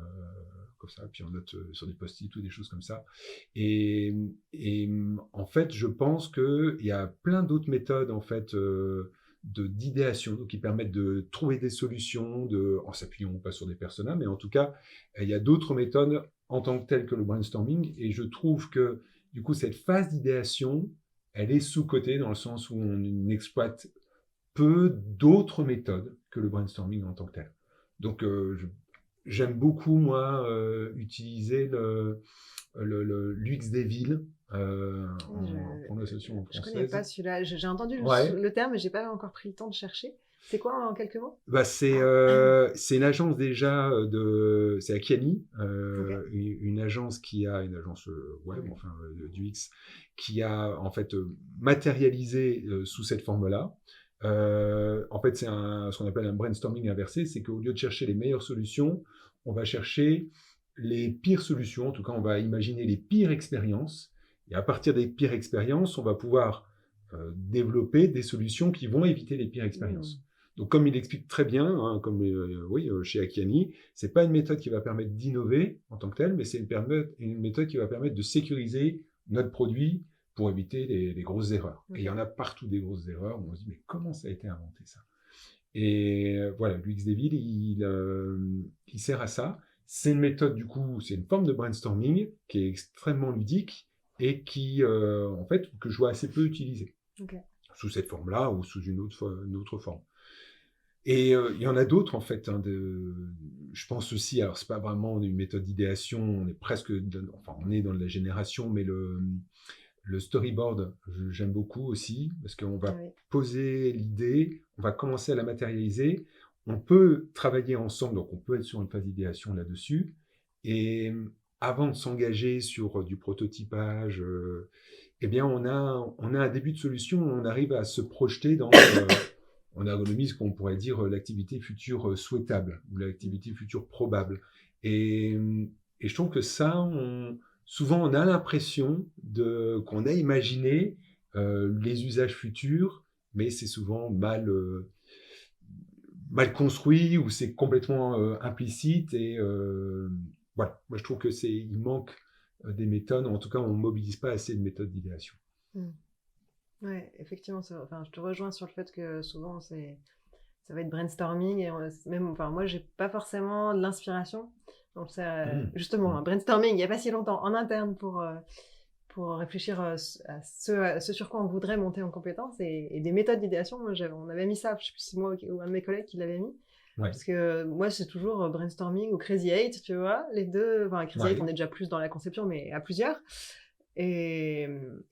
comme ça, puis on note sur des post-it ou des choses comme ça. Et en fait, je pense qu'il y a plein d'autres méthodes, en fait, d'idéation, qui permettent de trouver des solutions, en s'appuyant pas sur des personas, mais en tout cas, il y a d'autres méthodes en tant que telles que le brainstorming, et je trouve que, du coup, cette phase d'idéation, elle est sous-cotée dans le sens où on exploite peu d'autres méthodes que le brainstorming en tant que tel. Donc, j'aime beaucoup, moi, utiliser l'UX des villes, en prononciation Je connais française. pas celui-là. J'ai entendu Ouais. le terme, mais j'ai pas encore pris le temps de chercher. C'est quoi en quelques mots? Bah, c'est une agence déjà c'est Akiani, Ok. une agence une agence web, Ouais. enfin d'UX, qui a en fait matérialisé sous cette forme-là. En fait, c'est ce qu'on appelle un brainstorming inversé, c'est qu'au lieu de chercher les meilleures solutions, on va chercher les pires solutions. En tout cas, on va imaginer les pires expériences. Et à partir des pires expériences, on va pouvoir développer des solutions qui vont éviter les pires expériences. Donc, comme il explique très bien, hein, comme chez Akiani, c'est pas une méthode qui va permettre d'innover en tant que telle, mais c'est une méthode qui va permettre de sécuriser notre produit pour éviter les grosses erreurs. Ok. Et il y en a partout des grosses erreurs où on se dit mais comment ça a été inventé ça? Et voilà, l'UX des villes, il sert à ça. C'est une méthode du coup, c'est une forme de brainstorming qui est extrêmement ludique et qui en fait que je vois assez peu utilisée Ok. sous cette forme-là ou sous une autre forme. Et il y en a d'autres en fait. Je pense aussi, alors c'est pas vraiment une méthode d'idéation, on est presque, on est dans la génération, mais le storyboard, j'aime beaucoup aussi parce qu'on va Oui. poser l'idée, on va commencer à la matérialiser. On peut travailler ensemble, donc on peut être sur une phase d'idéation là-dessus. Et avant de s'engager sur du prototypage, eh bien on a un début de solution, on arrive à se projeter dans en ergonomie, ce qu'on pourrait dire l'activité future souhaitable ou l'activité future probable. Et, et je trouve que ça, souvent on a l'impression qu'on a imaginé les usages futurs, mais c'est souvent mal construit ou c'est complètement implicite. Et voilà, moi je trouve que il manque des méthodes, ou en tout cas on ne mobilise pas assez de méthodes d'idéation. Ouais, effectivement, enfin, je te rejoins sur le fait que souvent ça va être brainstorming et même, enfin, moi j'ai pas forcément de l'inspiration. Donc justement, un brainstorming il y a pas si longtemps en interne pour réfléchir à ce sur quoi on voudrait monter en compétence et des méthodes d'idéation. On avait mis ça, je sais plus si c'est moi ou un de mes collègues qui l'avait mis. Ouais. Parce que moi c'est toujours brainstorming ou Crazy 8, tu vois, les deux. Enfin, Crazy 8 on est déjà plus dans la conception, mais à plusieurs. Et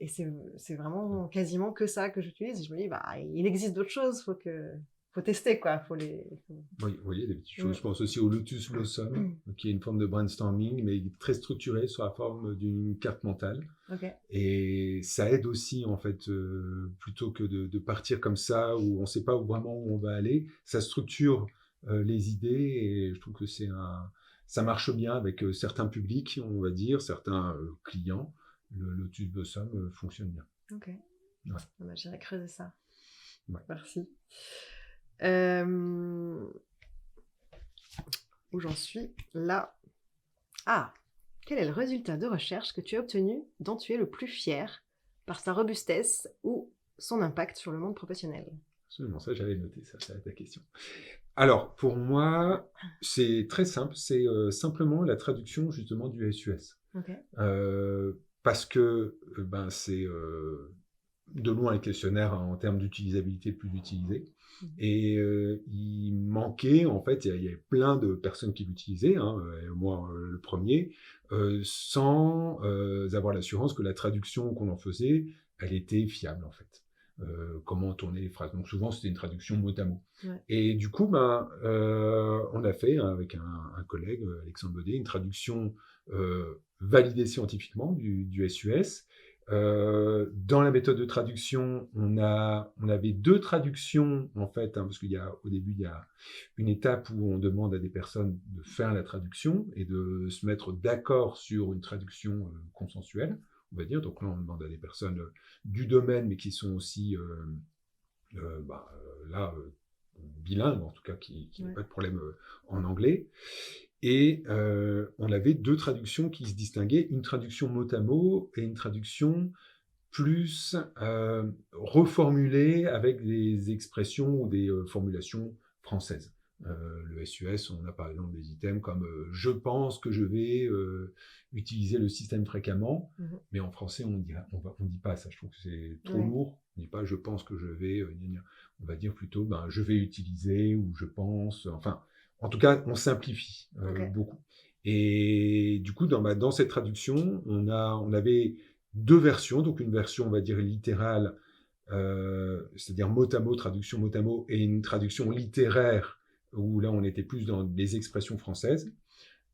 c'est vraiment quasiment que ça que j'utilise. Et je me dis, bah, il existe d'autres choses, faut tester, quoi. Oui, il y a des petites choses. Je pense aussi au Lotus Blossom, qui est une forme de brainstorming, mais très structurée sur la forme d'une carte mentale. Okay. Et ça aide aussi, en fait, plutôt que de partir comme ça, où on ne sait pas vraiment où on va aller, ça structure les idées, et je trouve que ça marche bien avec certains publics, on va dire, certains clients. Le Lotus Blossom fonctionne bien. Ok. Ouais. Bah, j'irai creuser ça. Ouais. Merci. Où j'en suis là. Ah, quel est le résultat de recherche que tu as obtenu dont tu es le plus fier par sa robustesse ou son impact sur le monde professionnel? Absolument, ça j'avais noté, ça va être ta question. Alors, pour moi, c'est très simple, c'est simplement la traduction justement du SUS. Okay. Parce que c'est de loin un questionnaire en termes d'utilisabilité le plus utilisé. Et il manquait, en fait, il y avait plein de personnes qui l'utilisaient, moi le premier, sans avoir l'assurance que la traduction qu'on en faisait, elle était fiable, en fait. Comment tourner les phrases. Donc souvent, c'était une traduction mot à mot. Ouais. Et du coup, on a fait, avec un collègue, Alexandre Baudet, une traduction validée scientifiquement du SUS. Dans la méthode de traduction, on avait deux traductions en fait, parce qu'au début il y a une étape où on demande à des personnes de faire la traduction et de se mettre d'accord sur une traduction consensuelle, on va dire. Donc là, on demande à des personnes du domaine, mais qui sont aussi bilingues, en tout cas qui n'ont pas de problème en anglais. Et on avait deux traductions qui se distinguaient, une traduction mot à mot et une traduction plus reformulée avec des expressions ou des formulations françaises. Le SUS, on a par exemple des items comme je pense que je vais utiliser le système fréquemment, mais en français on dit pas ça. Je trouve que c'est trop lourd. On dit pas je pense que je vais. On va dire plutôt je vais utiliser ou je pense. Enfin, en tout cas, on simplifie beaucoup. Et du coup, dans cette traduction, on avait deux versions. Donc une version, on va dire littérale, c'est-à-dire mot à mot, traduction mot à mot, et une traduction littéraire où là on était plus dans les expressions françaises.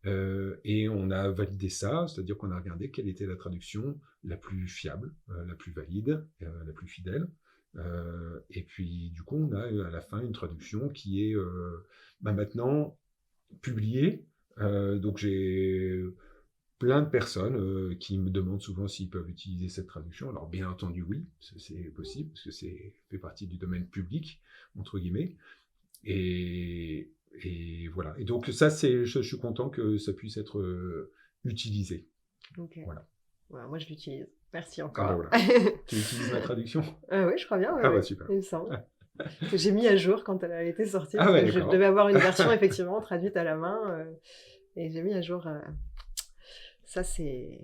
Et on a validé ça, c'est-à-dire qu'on a regardé quelle était la traduction la plus fiable, la plus valide, la plus fidèle. Et puis du coup, on a à la fin une traduction qui est maintenant publiée. Donc j'ai plein de personnes qui me demandent souvent s'ils peuvent utiliser cette traduction. Alors bien entendu oui, c'est possible, parce que c'est fait partie du domaine public, entre guillemets. Et voilà. Et donc ça, je suis content que ça puisse être utilisé. Ok. Voilà. Ouais, moi, je l'utilise. Merci Ah encore. ben voilà. Tu utilises ma traduction? Oui, je crois bien. Ah bah super. Il me semble. Que j'ai mis à jour quand elle a été sortie. Ah ouais, je d'accord. devais avoir une version effectivement traduite à la main et j'ai mis à jour. Ça, c'est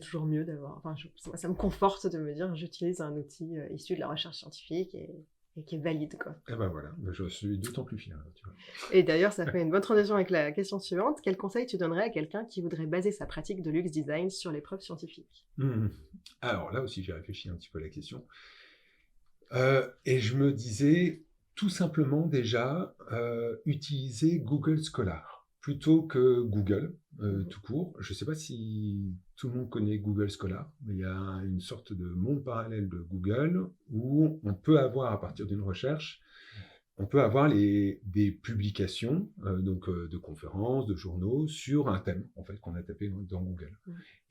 toujours mieux d'avoir. Enfin, ça me conforte de me dire j'utilise un outil issu de la recherche scientifique et qui est valide, quoi. Et ben voilà, je suis d'autant plus fier. Tu vois. Et d'ailleurs, ça fait une bonne transition avec la question suivante. Quel conseil tu donnerais à quelqu'un qui voudrait baser sa pratique de l'UX design sur les preuves scientifiques? Alors là aussi, j'ai réfléchi un petit peu à la question. Et je me disais, tout simplement déjà, utiliser Google Scholar plutôt que Google, tout court. Je ne sais pas si tout le monde connaît Google Scholar, mais il y a une sorte de monde parallèle de Google où on peut avoir, à partir d'une recherche, on peut avoir des publications de conférences, de journaux sur un thème en fait qu'on a tapé dans Google.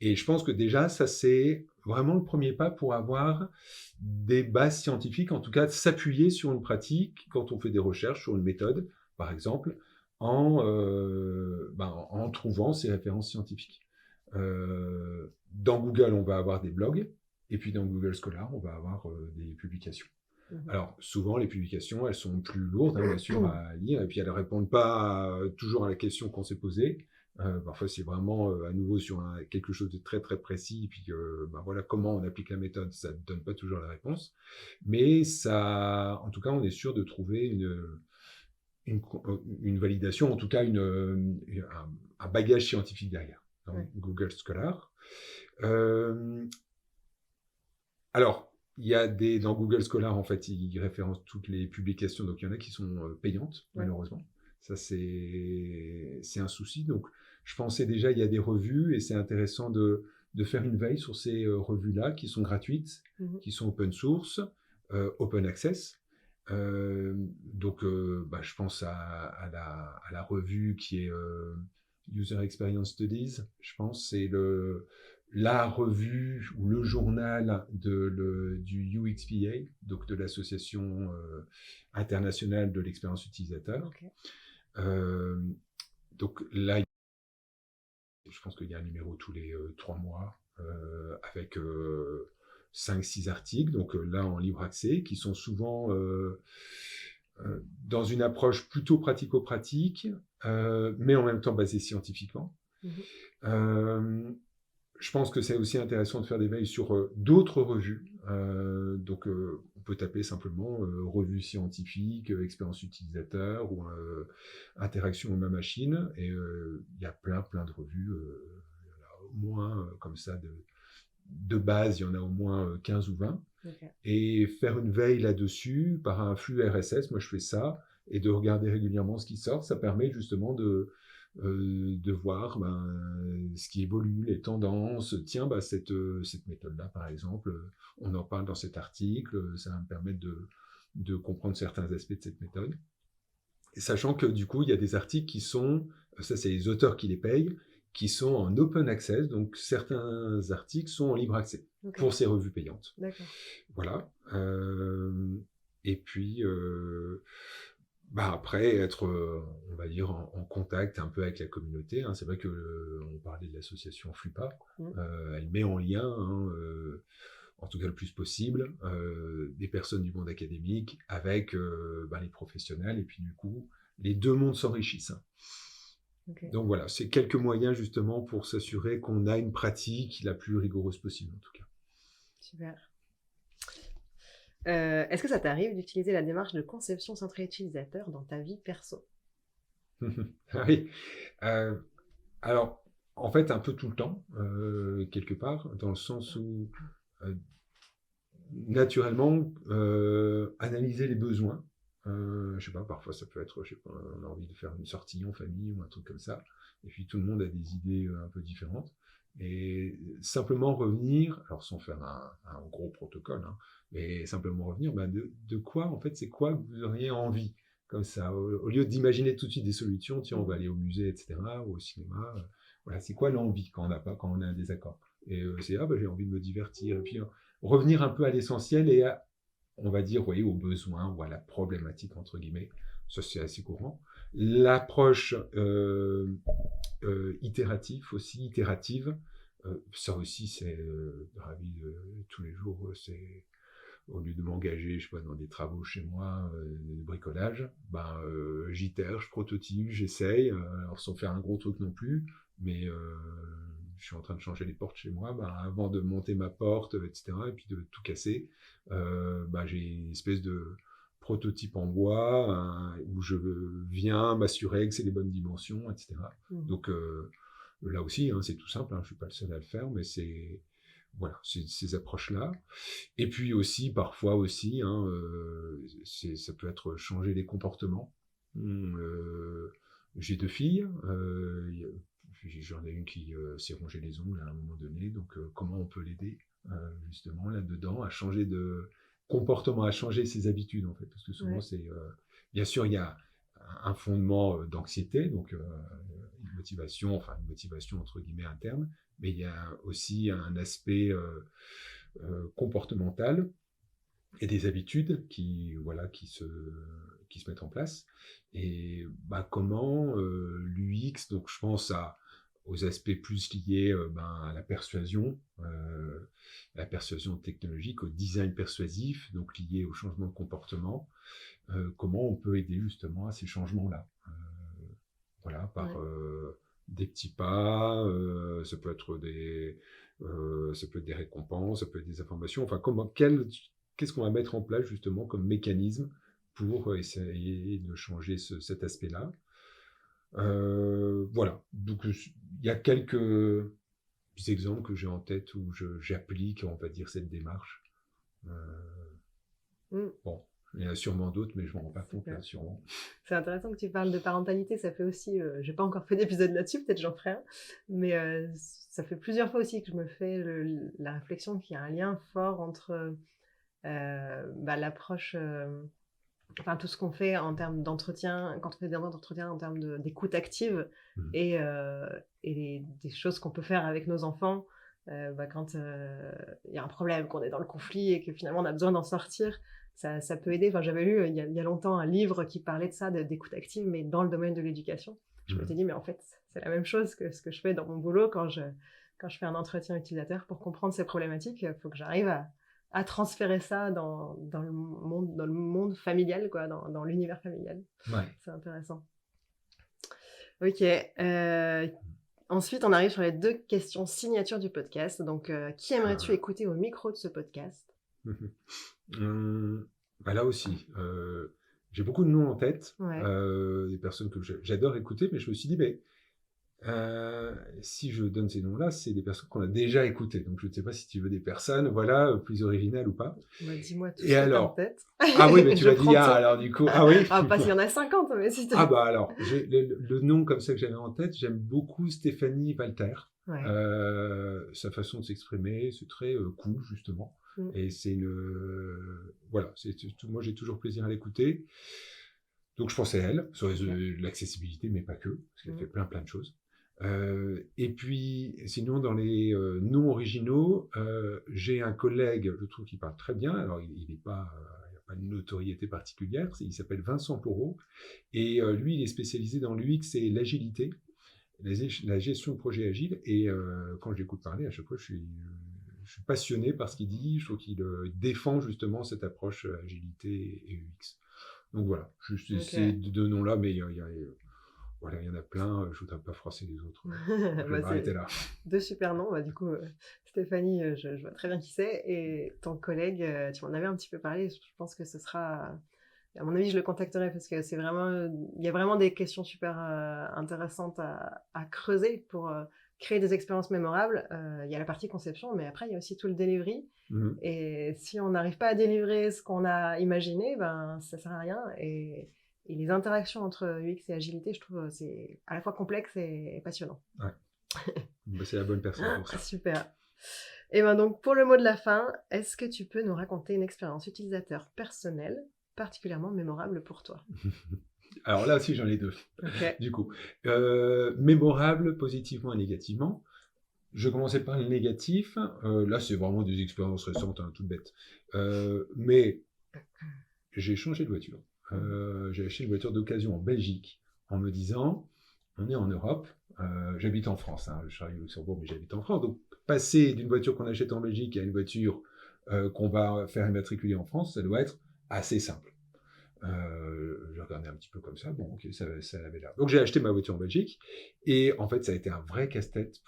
Et je pense que déjà ça c'est vraiment le premier pas pour avoir des bases scientifiques, en tout cas s'appuyer sur une pratique quand on fait des recherches sur une méthode, par exemple, en trouvant ces références scientifiques. Dans Google, on va avoir des blogs, et puis dans Google Scholar, on va avoir des publications. Alors, souvent, les publications, elles sont plus lourdes, bien sûr, à lire, et puis elles ne répondent pas toujours à la question qu'on s'est posée. Parfois, c'est vraiment à nouveau sur quelque chose de très, très précis, et puis voilà comment on applique la méthode, ça ne donne pas toujours la réponse. Mais ça, en tout cas, on est sûr de trouver une validation, en tout cas un bagage scientifique derrière, dans Google Scholar. Alors, il y a dans Google Scholar, en fait, ils référencent toutes les publications, donc il y en a qui sont payantes, malheureusement. Ça, c'est un souci. Donc, je pensais déjà, il y a des revues, et c'est intéressant de faire une veille sur ces revues-là, qui sont gratuites, qui sont open source, open access. Donc, je pense à la revue qui est User Experience Studies, je pense, c'est la revue ou le journal du UXPA, donc de l'Association internationale de l'expérience utilisateur. Donc là, je pense qu'il y a un numéro tous les 3 mois avec 5-6 articles, donc là en libre accès, qui sont souvent dans une approche plutôt pratico-pratique, mais en même temps basée scientifiquement. Je pense que c'est aussi intéressant de faire des veilles sur d'autres revues. Donc, on peut taper simplement revue scientifique, expérience utilisateur ou interaction humain-machine. Et il y a plein de revues. Il y en a au moins, comme ça, de base, il y en a au moins 15 ou 20. Et faire une veille là-dessus par un flux RSS, moi je fais ça, et de regarder régulièrement ce qui sort, ça permet justement de voir ce qui évolue, les tendances. Tiens, cette méthode-là, par exemple, on en parle dans cet article, ça va me permettre de comprendre certains aspects de cette méthode. Et sachant que du coup, il y a des articles qui sont, ça c'est les auteurs qui les payent, qui sont en open access, donc certains articles sont en libre accès pour ces revues payantes. D'accord. Voilà. Et puis, après, être, on va dire, en contact un peu avec la communauté. C'est vrai qu'on parlait de l'association FLUPA. Elle met en lien, en tout cas le plus possible, des personnes du monde académique avec les professionnels. Et puis du coup, les deux mondes s'enrichissent. Ok. Donc voilà, c'est quelques moyens justement pour s'assurer qu'on a une pratique la plus rigoureuse possible en tout cas. Super. Est-ce que ça t'arrive d'utiliser la démarche de conception centrée utilisateur dans ta vie perso? Ah oui. Alors, en fait, un peu tout le temps, quelque part, dans le sens où, naturellement, analyser les besoins. Je sais pas, parfois ça peut être, je sais pas, on a envie de faire une sortie en famille ou un truc comme ça, et puis tout le monde a des idées un peu différentes. Et simplement revenir, alors sans faire un gros protocole, hein, mais simplement revenir, de quoi, en fait, c'est quoi que vous auriez envie, comme ça, au lieu d'imaginer tout de suite des solutions, tiens, on va aller au musée, etc., ou au cinéma, voilà, c'est quoi l'envie quand on a un désaccord. Et c'est, j'ai envie de me divertir, et puis revenir un peu à l'essentiel et on va dire, oui, aux besoins ou à la problématique, entre guillemets. Ça, c'est assez courant. L'approche itérative, ça aussi, c'est ravi tous les jours. C'est au lieu de m'engager, je sais pas, dans des travaux chez moi, de bricolage, j'itère, je prototype, j'essaye, alors sans faire un gros truc non plus, mais je suis en train de changer les portes chez moi, avant de monter ma porte, etc., et puis de tout casser, j'ai une espèce de prototype en bois où je viens m'assurer que c'est les bonnes dimensions, etc. Donc là aussi, hein, c'est tout simple, hein, je suis pas le seul à le faire, mais c'est voilà, c'est ces approches-là. Et puis aussi, parfois aussi, hein, ça peut être changer les comportements. J'ai 2 filles, j'en ai une qui s'est rongé les ongles à un moment donné, donc comment on peut l'aider justement là-dedans à changer de comportement, à changer ses habitudes en fait, parce que souvent c'est, bien sûr il y a un fondement d'anxiété, donc une motivation entre guillemets interne, mais il y a aussi un aspect comportemental et des habitudes qui se mettent en place. Et comment l'UX, donc je pense aux aspects plus liés à la persuasion technologique, au design persuasif, donc lié au changement de comportement, comment on peut aider justement à ces changements-là. Voilà, par des petits pas, ça peut être des récompenses, ça peut être des informations. Enfin, qu'est-ce qu'on va mettre en place justement comme mécanisme pour essayer de changer cet aspect-là. Voilà. Donc, il y a quelques exemples que j'ai en tête où j'applique, on va dire, cette démarche. Bon, il y en a sûrement d'autres, mais je m'en rends pas compte, là, sûrement. C'est intéressant que tu parles de parentalité, ça fait aussi, j'ai pas encore fait d'épisode là-dessus, peut-être j'en ferai un, mais ça fait plusieurs fois aussi que je me fais la réflexion qu'il y a un lien fort entre l'approche, enfin tout ce qu'on fait en termes d'entretien, quand on fait des entretiens en termes d'écoute active et des choses qu'on peut faire avec nos enfants quand il y a un problème, qu'on est dans le conflit et que finalement on a besoin d'en sortir. Ça peut aider. Enfin, j'avais lu il y a longtemps un livre qui parlait de ça, d'écoute active, mais dans le domaine de l'éducation. Je m'étais dit, mais en fait, c'est la même chose que ce que je fais dans mon boulot quand je fais un entretien utilisateur. Pour comprendre ces problématiques, il faut que j'arrive à transférer ça dans le monde familial, quoi, dans l'univers familial. Ouais. C'est intéressant. Ok. Ensuite, on arrive sur les 2 questions signature du podcast. Donc, qui aimerais-tu écouter au micro de ce podcast? Là aussi, j'ai beaucoup de noms en tête, Ouais. des personnes que j'adore écouter, mais je me suis dit, si je donne ces noms-là, c'est des personnes qu'on a déjà écoutées. Donc, je ne sais pas si tu veux des personnes, plus originales ou pas. Dis-moi tout Et ça alors, en tête. ah oui, mais tu m'as dit, alors du coup, ah oui. Pas s'il y en a 50, mais si tu veux. Alors, le nom comme ça que j'avais en tête, j'aime beaucoup Stéphanie Walter. Ouais. Sa façon de s'exprimer, c'est très cool, justement. Et c'est moi j'ai toujours plaisir à l'écouter. Donc je pensais à elle, sur l'accessibilité, mais pas que, parce qu'elle fait plein de choses. Et puis, sinon, dans les noms originaux, j'ai un collègue, je trouve qu'il parle très bien. Alors, il n'est pas, il n'a pas une notoriété particulière. Il s'appelle Vincent Porot. Et lui, il est spécialisé dans l'UX et l'agilité, la gestion de projet agile. Et quand je l'écoute parler, à chaque fois, je suis passionné par ce qu'il dit. Je trouve qu'il défend justement cette approche agilité et UX. Donc voilà, juste Ok. ces deux noms-là, mais voilà, il y en a plein, je ne voudrais pas froisser les autres. Je vais Bah, m'arrêter c'est là. 2 super noms. Bah, du coup, Stéphanie, je vois très bien qui c'est et ton collègue, tu m'en avais un petit peu parlé. Je pense que ce sera à mon avis, je le contacterai parce que c'est vraiment, il y a vraiment des questions super, intéressantes à creuser pour, créer des expériences mémorables. Il y a la partie conception, mais après il y a aussi tout le delivery Mhm. et si on n'arrive pas à délivrer ce qu'on a imaginé, ben, ça sert à rien et les interactions entre UX et agilité, je trouve, c'est à la fois complexe et passionnant. Ouais. Bah, c'est la bonne personne pour ça. Super. Et ben donc pour le mot de la fin, est-ce que tu peux nous raconter une expérience utilisateur personnelle particulièrement mémorable pour toi? Alors là aussi, j'en ai deux, OK. du coup. Mémorable, positivement et négativement. Je commençais par le négatif. Là, c'est vraiment des expériences récentes, hein, toutes bêtes. Mais j'ai changé de voiture. Mmh. J'ai acheté une voiture d'occasion en Belgique en me disant, on est en Europe, j'habite en France, hein, je travaille au Luxembourg, mais j'habite en France. Donc, passer d'une voiture qu'on achète en Belgique à une voiture qu'on va faire immatriculer en France, ça doit être assez simple. Je regardais un petit peu comme ça, bon, ok, ça avait l'air. Donc j'ai acheté ma voiture en Belgique, et en fait, ça a été un vrai casse-tête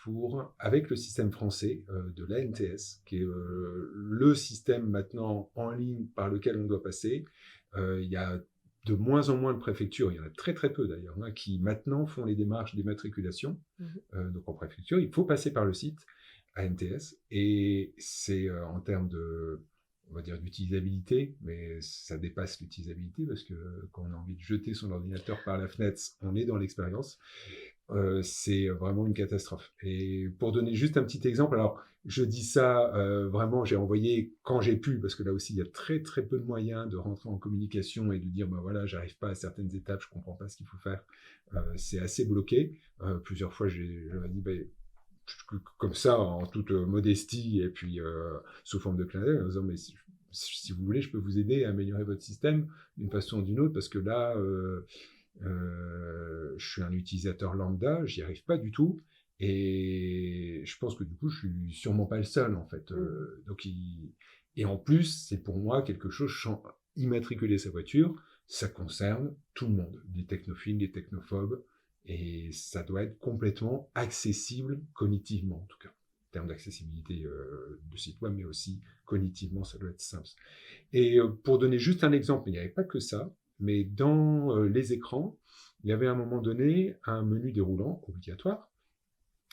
avec le système français de l'ANTS, qui est le système maintenant en ligne par lequel on doit passer. Il y a de moins en moins de préfectures, il y en a très très peu d'ailleurs, hein, qui maintenant font les démarches d'immatriculation. Mmh. Donc en préfecture, il faut passer par le site ANTS, et c'est en termes de, on va dire, d'utilisabilité, mais ça dépasse l'utilisabilité parce que quand on a envie de jeter son ordinateur par la fenêtre, on est dans l'expérience. C'est vraiment une catastrophe. Et pour donner juste un petit exemple, alors je dis ça vraiment, j'ai envoyé quand j'ai pu, parce que là aussi il y a très très peu de moyens de rentrer en communication et de dire bah voilà, j'arrive pas à certaines étapes, je comprends pas ce qu'il faut faire. C'est assez bloqué. Plusieurs fois, je leur ai dit bah, comme ça, en toute modestie, et puis sous forme de clin d'œil, en disant, mais si vous voulez, je peux vous aider à améliorer votre système d'une façon ou d'une autre, parce que là, je suis un utilisateur lambda, j'y arrive pas du tout, et je pense que du coup, je suis sûrement pas le seul, en fait. Mmh. Et en plus, c'est pour moi quelque chose, immatriculer sa voiture, ça concerne tout le monde, des technophiles, des technophobes, et ça doit être complètement accessible cognitivement, en tout cas. En termes d'accessibilité de site web, mais aussi cognitivement, ça doit être simple. Et pour donner juste un exemple, il n'y avait pas que ça, mais dans les écrans, il y avait à un moment donné un menu déroulant obligatoire.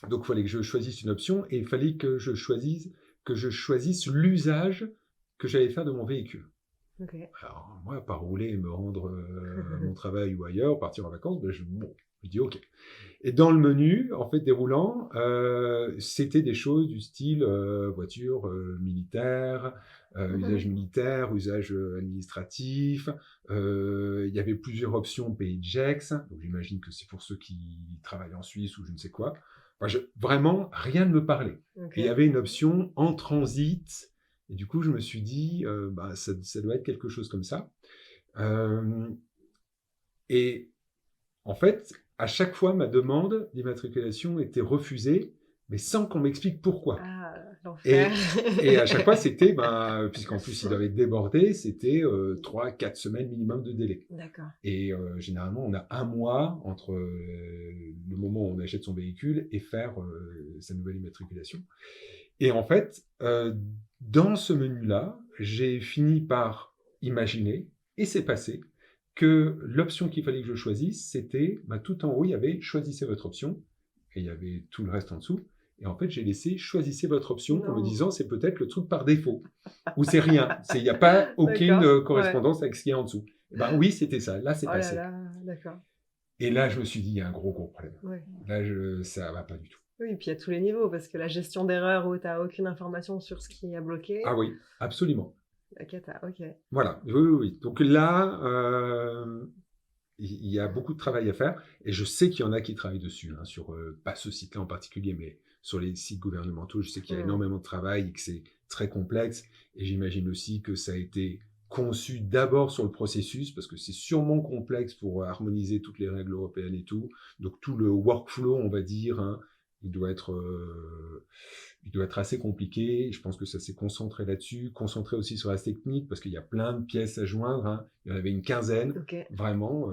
Donc il fallait que je choisisse une option, et il fallait que je choisisse l'usage que j'allais faire de mon véhicule. OK. Alors, moi, pas rouler et me rendre à mon travail ou ailleurs, partir en vacances, ben je dis OK. Et dans le menu, en fait, déroulant, c'était des choses du style voiture militaire, usage militaire, usage administratif. Il y avait plusieurs options pays de GEX, donc j'imagine que c'est pour ceux qui travaillent en Suisse ou je ne sais quoi. Enfin, vraiment, rien ne me parlait. Et il y OK. avait une option en transit, et du coup, je me suis dit, bah, ça doit être quelque chose comme ça. Euh, et en fait, à chaque fois, ma demande d'immatriculation était refusée, mais sans qu'on m'explique pourquoi. Ah, l'enfer. Et à chaque fois, c'était, ben, puisqu'en plus, ils doivent être débordés, c'était 3-4 semaines minimum de délai. D'accord. Et généralement, on a un mois entre le moment où on achète son véhicule et faire sa nouvelle immatriculation. Et en fait, dans ce menu-là, j'ai fini par imaginer, et c'est passé, que l'option qu'il fallait que je choisisse, c'était, bah, tout en haut, il y avait choisissez votre option, et il y avait tout le reste en dessous. Et en fait, j'ai laissé choisissez votre option en me Non. disant c'est peut-être le truc par défaut, ou c'est rien, il n'y a pas aucune D'accord. Ouais. correspondance avec ce qu'il y a en dessous. Et ben oui, c'était ça, là c'est Oh là passé. là, d'accord. Et là, je me suis dit, il y a un gros gros problème. Ouais. Là, ça va pas du tout. Oui, puis à tous les niveaux, parce que la gestion d'erreurs où tu as aucune information sur ce qui a bloqué, Ah oui, absolument. la cata, OK. Voilà, oui, oui, oui. Donc là, il y a beaucoup de travail à faire, et je sais qu'il y en a qui travaillent dessus, hein, sur pas ce site-là en particulier, mais sur les sites gouvernementaux, je sais qu'il y a Mmh. énormément de travail et que c'est très complexe, et j'imagine aussi que ça a été conçu d'abord sur le processus, parce que c'est sûrement complexe pour harmoniser toutes les règles européennes et tout, donc tout le workflow, on va dire, hein, il doit être assez compliqué. Je pense que ça s'est concentré là-dessus, concentré aussi sur la technique, parce qu'il y a plein de pièces à joindre, hein. Il y en avait une quinzaine, Ok. vraiment.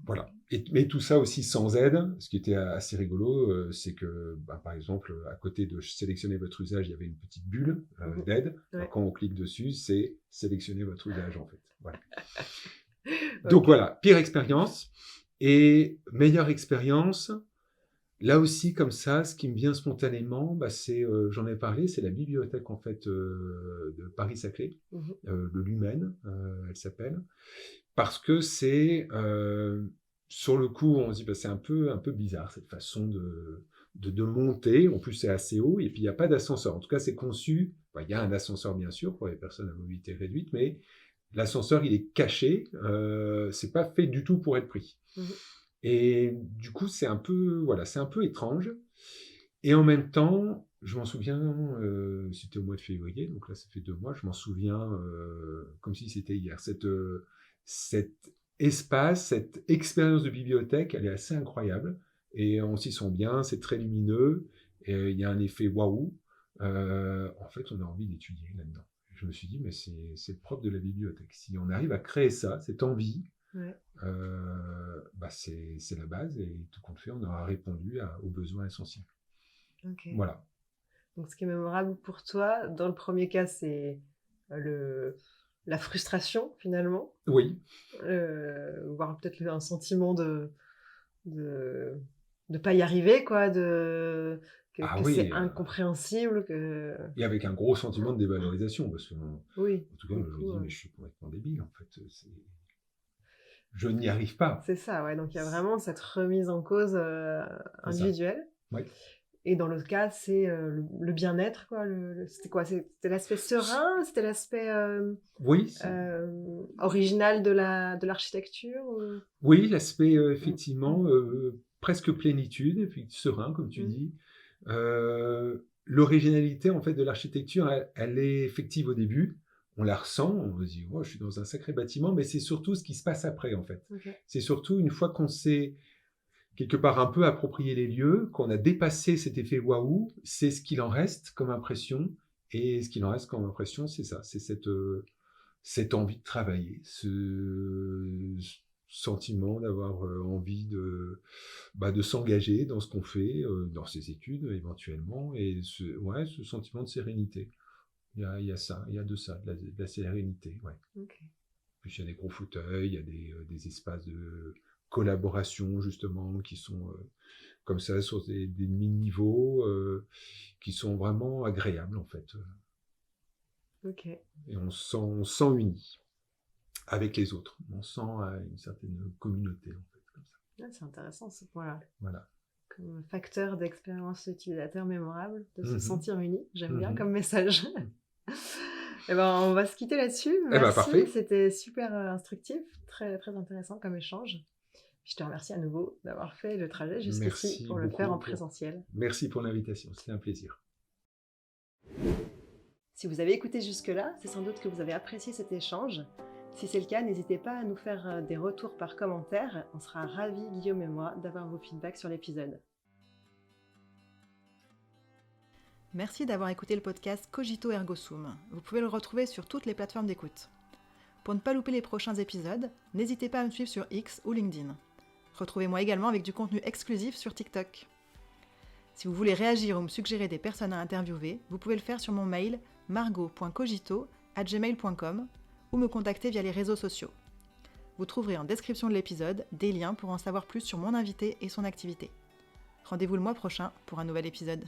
Voilà. Mais tout ça aussi sans aide. Ce qui était assez rigolo, c'est que, par exemple, à côté de sélectionner votre usage, il y avait une petite bulle d'aide. Ouais. Alors, quand on clique dessus, c'est sélectionner votre usage, en fait. Voilà. Ok. Donc voilà, pire expérience. Et meilleure expérience, là aussi, comme ça, ce qui me vient spontanément, c'est, j'en ai parlé, c'est la bibliothèque, en fait, de Paris-Saclay, le Lumen, elle s'appelle. Parce que c'est, sur le coup, on se dit, c'est un peu bizarre, cette façon de monter. En plus, c'est assez haut, et puis il n'y a pas d'ascenseur. En tout cas, c'est conçu, il y a un ascenseur, bien sûr, pour les personnes à mobilité réduite, mais l'ascenseur, il est caché, c'est pas fait du tout pour être pris. Et du coup, c'est un peu étrange. Et en même temps, je m'en souviens, c'était au mois de février, donc là, ça fait 2 mois, je m'en souviens comme si c'était hier. Cet espace, cette expérience de bibliothèque, elle est assez incroyable. Et on s'y sent bien, c'est très lumineux, et il y a un effet waouh. En fait, on a envie d'étudier là-dedans. Je me suis dit, mais c'est le propre de la bibliothèque. Si on arrive à créer ça, cette envie, c'est la base, et tout compte fait, on aura répondu aux besoins essentiels. Ok. Voilà. Donc, ce qui est mémorable pour toi, dans le premier cas, c'est la frustration, finalement. Oui. Voire peut-être un sentiment de pas y arriver, quoi, que c'est incompréhensible, que... Et avec un gros sentiment de dévalorisation, parce que, Oui, en tout cas, je me dis, mais je suis complètement débile, en fait. Je n'y arrive pas. C'est ça, ouais. Donc, il y a vraiment cette remise en cause individuelle. Oui. Et dans l'autre cas, c'est le bien-être, quoi. C'était quoi? C'était l'aspect serein? C'était l'aspect Oui. original de l'architecture ou... Oui, l'aspect, effectivement, presque plénitude, et puis serein, comme tu dis. L'originalité, en fait, de l'architecture, elle est effective au début. On la ressent, on se dit, je suis dans un sacré bâtiment, mais c'est surtout ce qui se passe après, en fait. Okay. C'est surtout une fois qu'on s'est quelque part un peu approprié les lieux, qu'on a dépassé cet effet waouh, c'est ce qu'il en reste comme impression. Et ce qu'il en reste comme impression, c'est ça, c'est cette envie de travailler, ce sentiment d'avoir envie de s'engager dans ce qu'on fait, dans ses études éventuellement, et ce sentiment de sérénité. Il y a ça, il y a de ça, de la sérénité, ouais. Okay. Puis il y a des gros fauteuils, il y a des espaces de collaboration justement qui sont comme ça sur des demi-niveaux qui sont vraiment agréables en fait. Ok. Et on sent uni avec les autres. On sent une certaine communauté en fait comme ça. C'est intéressant ce point-là. Voilà. Comme facteur d'expérience utilisateur mémorable, de se sentir uni. J'aime bien comme message. Eh ben, on va se quitter là-dessus. Merci, parfait. C'était super instructif, très, très intéressant comme échange. Je te remercie à nouveau d'avoir fait le trajet jusqu'ici pour le faire en présentiel. Merci pour l'invitation, c'était un plaisir. Si vous avez écouté jusque-là, c'est sans doute que vous avez apprécié cet échange. Si c'est le cas, n'hésitez pas à nous faire des retours par commentaire. On sera ravis, Guillaume et moi, d'avoir vos feedbacks sur l'épisode. Merci d'avoir écouté le podcast Cogito Ergo Sum. Vous pouvez le retrouver sur toutes les plateformes d'écoute. Pour ne pas louper les prochains épisodes, n'hésitez pas à me suivre sur X ou LinkedIn. Retrouvez-moi également avec du contenu exclusif sur TikTok. Si vous voulez réagir ou me suggérer des personnes à interviewer, vous pouvez le faire sur mon mail margot.cogito@gmail.com ou me contacter via les réseaux sociaux. Vous trouverez en description de l'épisode des liens pour en savoir plus sur mon invité et son activité. Rendez-vous le mois prochain pour un nouvel épisode.